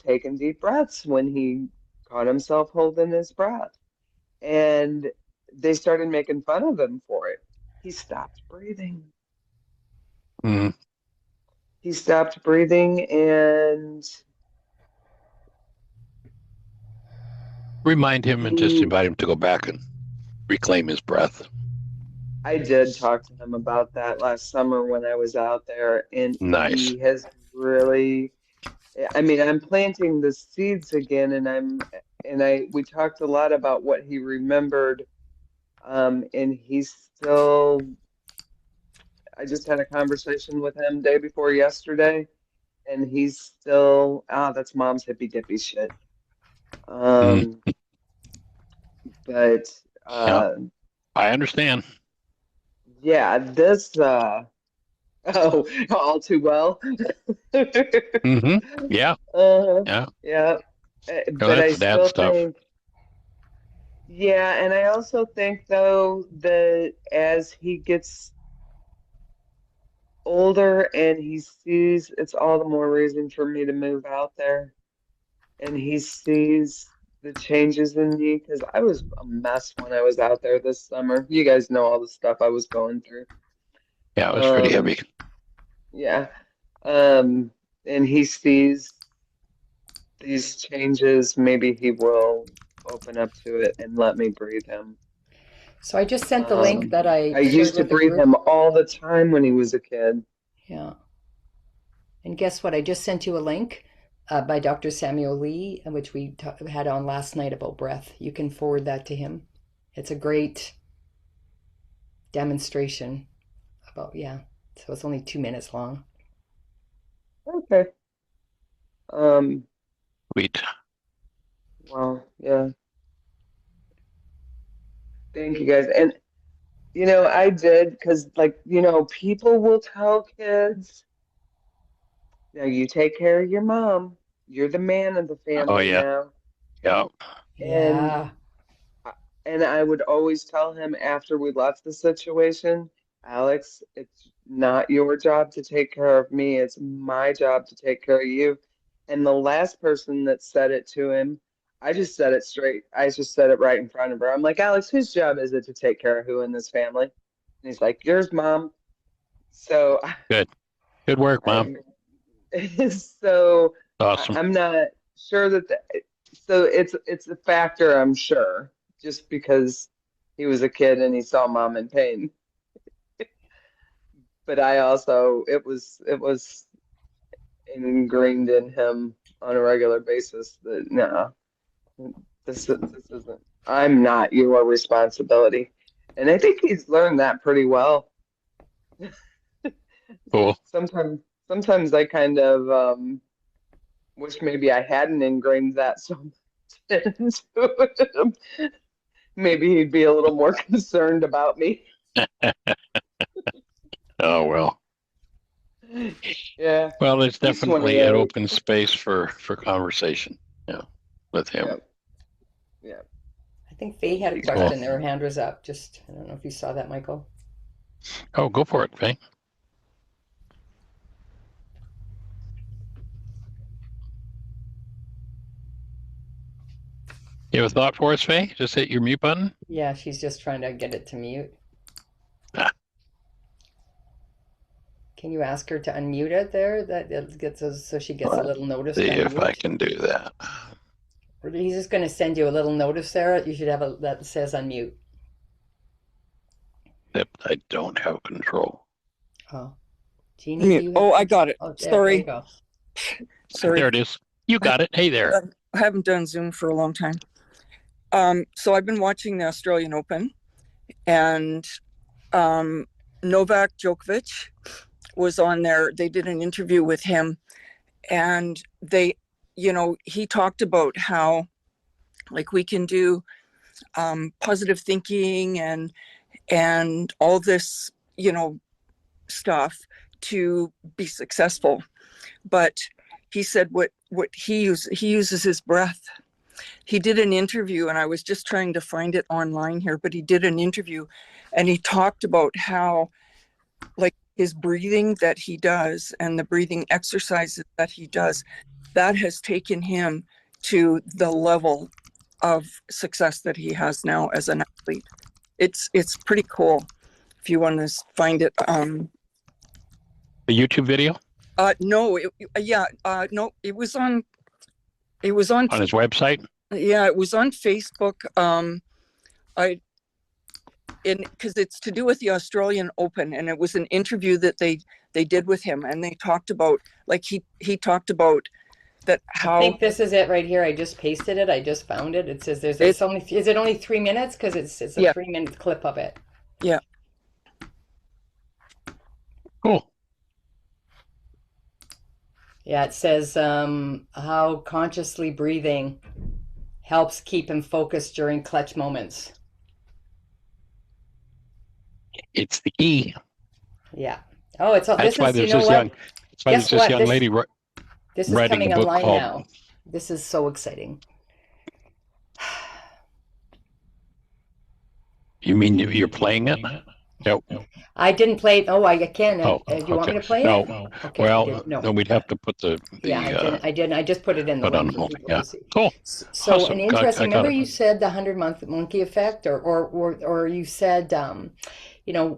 taking deep breaths when he caught himself holding his breath. And they started making fun of him for it. He stopped breathing. Mm. He stopped breathing, and Remind him and just invite him to go back and reclaim his breath. I did talk to him about that last summer when I was out there, and Nice. he has really, I mean, I'm planting the seeds again, we talked a lot about what he remembered, and he's still, I just had a conversation with him day before yesterday, and he's still, that's mom's hippy dippy shit. But Yeah, I understand. yeah, this all too well. Mm-hmm. Yeah, yeah. Yeah. No, But I that's dad still stuff. think, yeah, and I also think though that as he gets older and he sees, it's all the more reason for me to move out there. And he sees the changes in me, because I was a mess when I was out there this summer. You guys know all the stuff I was going through. Yeah, it was pretty Um, heavy. yeah. And he sees these changes, maybe he will open up to it and let me breathe him. So I just sent the link that I I used shared to with the breathe group. him all the time when he was a kid. Yeah. And guess what? I just sent you a link by Dr. Samuel Lee, which we had on last night about breath. You can forward that to him. It's a great demonstration about, yeah. So it's only 2 minutes long. Okay. Sweet. Well, yeah. Thank you guys. And I did, because people will tell kids, you take care of your mom. You're the man of the Oh, family yeah. now. Yeah. And Yeah. and I would always tell him after we left the situation, Alex, it's not your job to take care of me. It's my job to take care of you. And the last person that said it to him, I just said it straight. I just said it right in front of her. I'm like, Alex, whose job is it to take care of who in this family? And he's like, yours, Mom. So Good work, Mom. so Awesome. I'm not sure so it's a factor, I'm sure, just because he was a kid and he saw mom in pain. But I also, it was ingrained in him on a regular basis that no, this isn't, I'm not your responsibility. And I think he's learned that pretty well. Cool. Sometimes I kind of wish maybe I hadn't ingrained that so much into him. Maybe he'd be a little more concerned about me. Oh, well. Yeah. Well, there's He's one of definitely an those. open space for conversation. Yeah, with him. Yeah. Yeah. I think Faye had a Cool. question there. Her hand was up. Just, I don't know if you saw that, Michael. Oh, go for it, Faye. You have a thought for us, Faye? Just hit your mute button. Yeah, she's just trying to get it to mute. Ah. Can you ask her to unmute it there? That it gets us so she gets a little notice. See to if I unmute? can do that. Or he's just going to send you a little notice there. You should have a that says unmute. Except I don't have control. Oh, Jeannie, do you have Oh, I got it. Oh, yeah, there you Sorry. go. Sorry. There it is. You got it. Hey there. I haven't done Zoom for a long time. So I've been watching the Australian Open, and Novak Djokovic was on there. They did an interview with him, and he talked about how, like, we can do positive thinking and all this, stuff to be successful. But he said what he uses his breath. He did an interview, and I was just trying to find it online here, but he did an interview and he talked about how, like, his breathing that he does and the breathing exercises that he does, that has taken him to the level of success that he has now as an athlete. It's pretty cool if you want to find it. The YouTube video No, no, it was on on his website. Yeah, it was on Facebook. Because it's to do with the Australian Open, and it was an interview that they did with him, and they talked about, like, he talked about that I how think this is it right here. I just pasted it. I just found it. It says is it only 3 minutes? Because it's a Yeah. 3-minute clip of it. Yeah. Cool. Yeah, it says how consciously breathing helps keep him focused during clutch moments. It's the key. Yeah. Oh, it's all. That's This why is, you there's know this what? young. That's why Guess there's this what? young This- lady This is writing coming a book online called. now. This is so exciting. You mean you're playing it? Nope. I didn't play it. Oh, I can. Oh, Do you want me okay. to play No. it? Okay. Well, no. then we'd have to put the Yeah, I didn't. I just put it in the put on link for hold. people Yeah. to see. Cool. So Awesome. an I interesting. got Remember it. you said the 100-month monkey effect, or you said,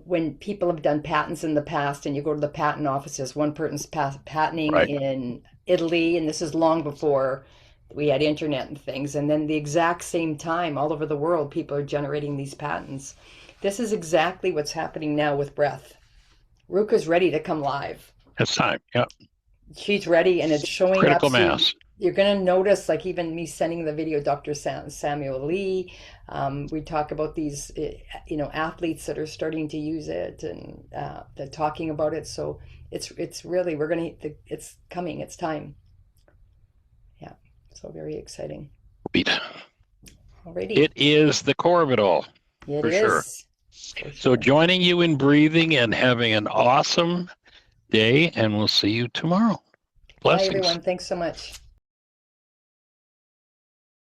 when people have done patents in the past, and you go to the patent offices, one person's patenting Right. in Italy, and this is long before we had internet and things, and then the exact same time, all over the world, people are generating these patents. This is exactly what's happening now with breath. Ruka's ready to come live. It's time. Yeah. She's ready, and it's showing Critical up. So mass. you're going to notice, like, even me sending the video, Dr. Samuel Lee, we talk about these, athletes that are starting to use it, and they're talking about it. So it's really, it's coming, it's time. Yeah. So very exciting. Alrighty. It is the core of it all. It for is. sure. For So sure. joining you in breathing and having an awesome day, and we'll see you tomorrow. Bye, Blessings. everyone. Thanks so much.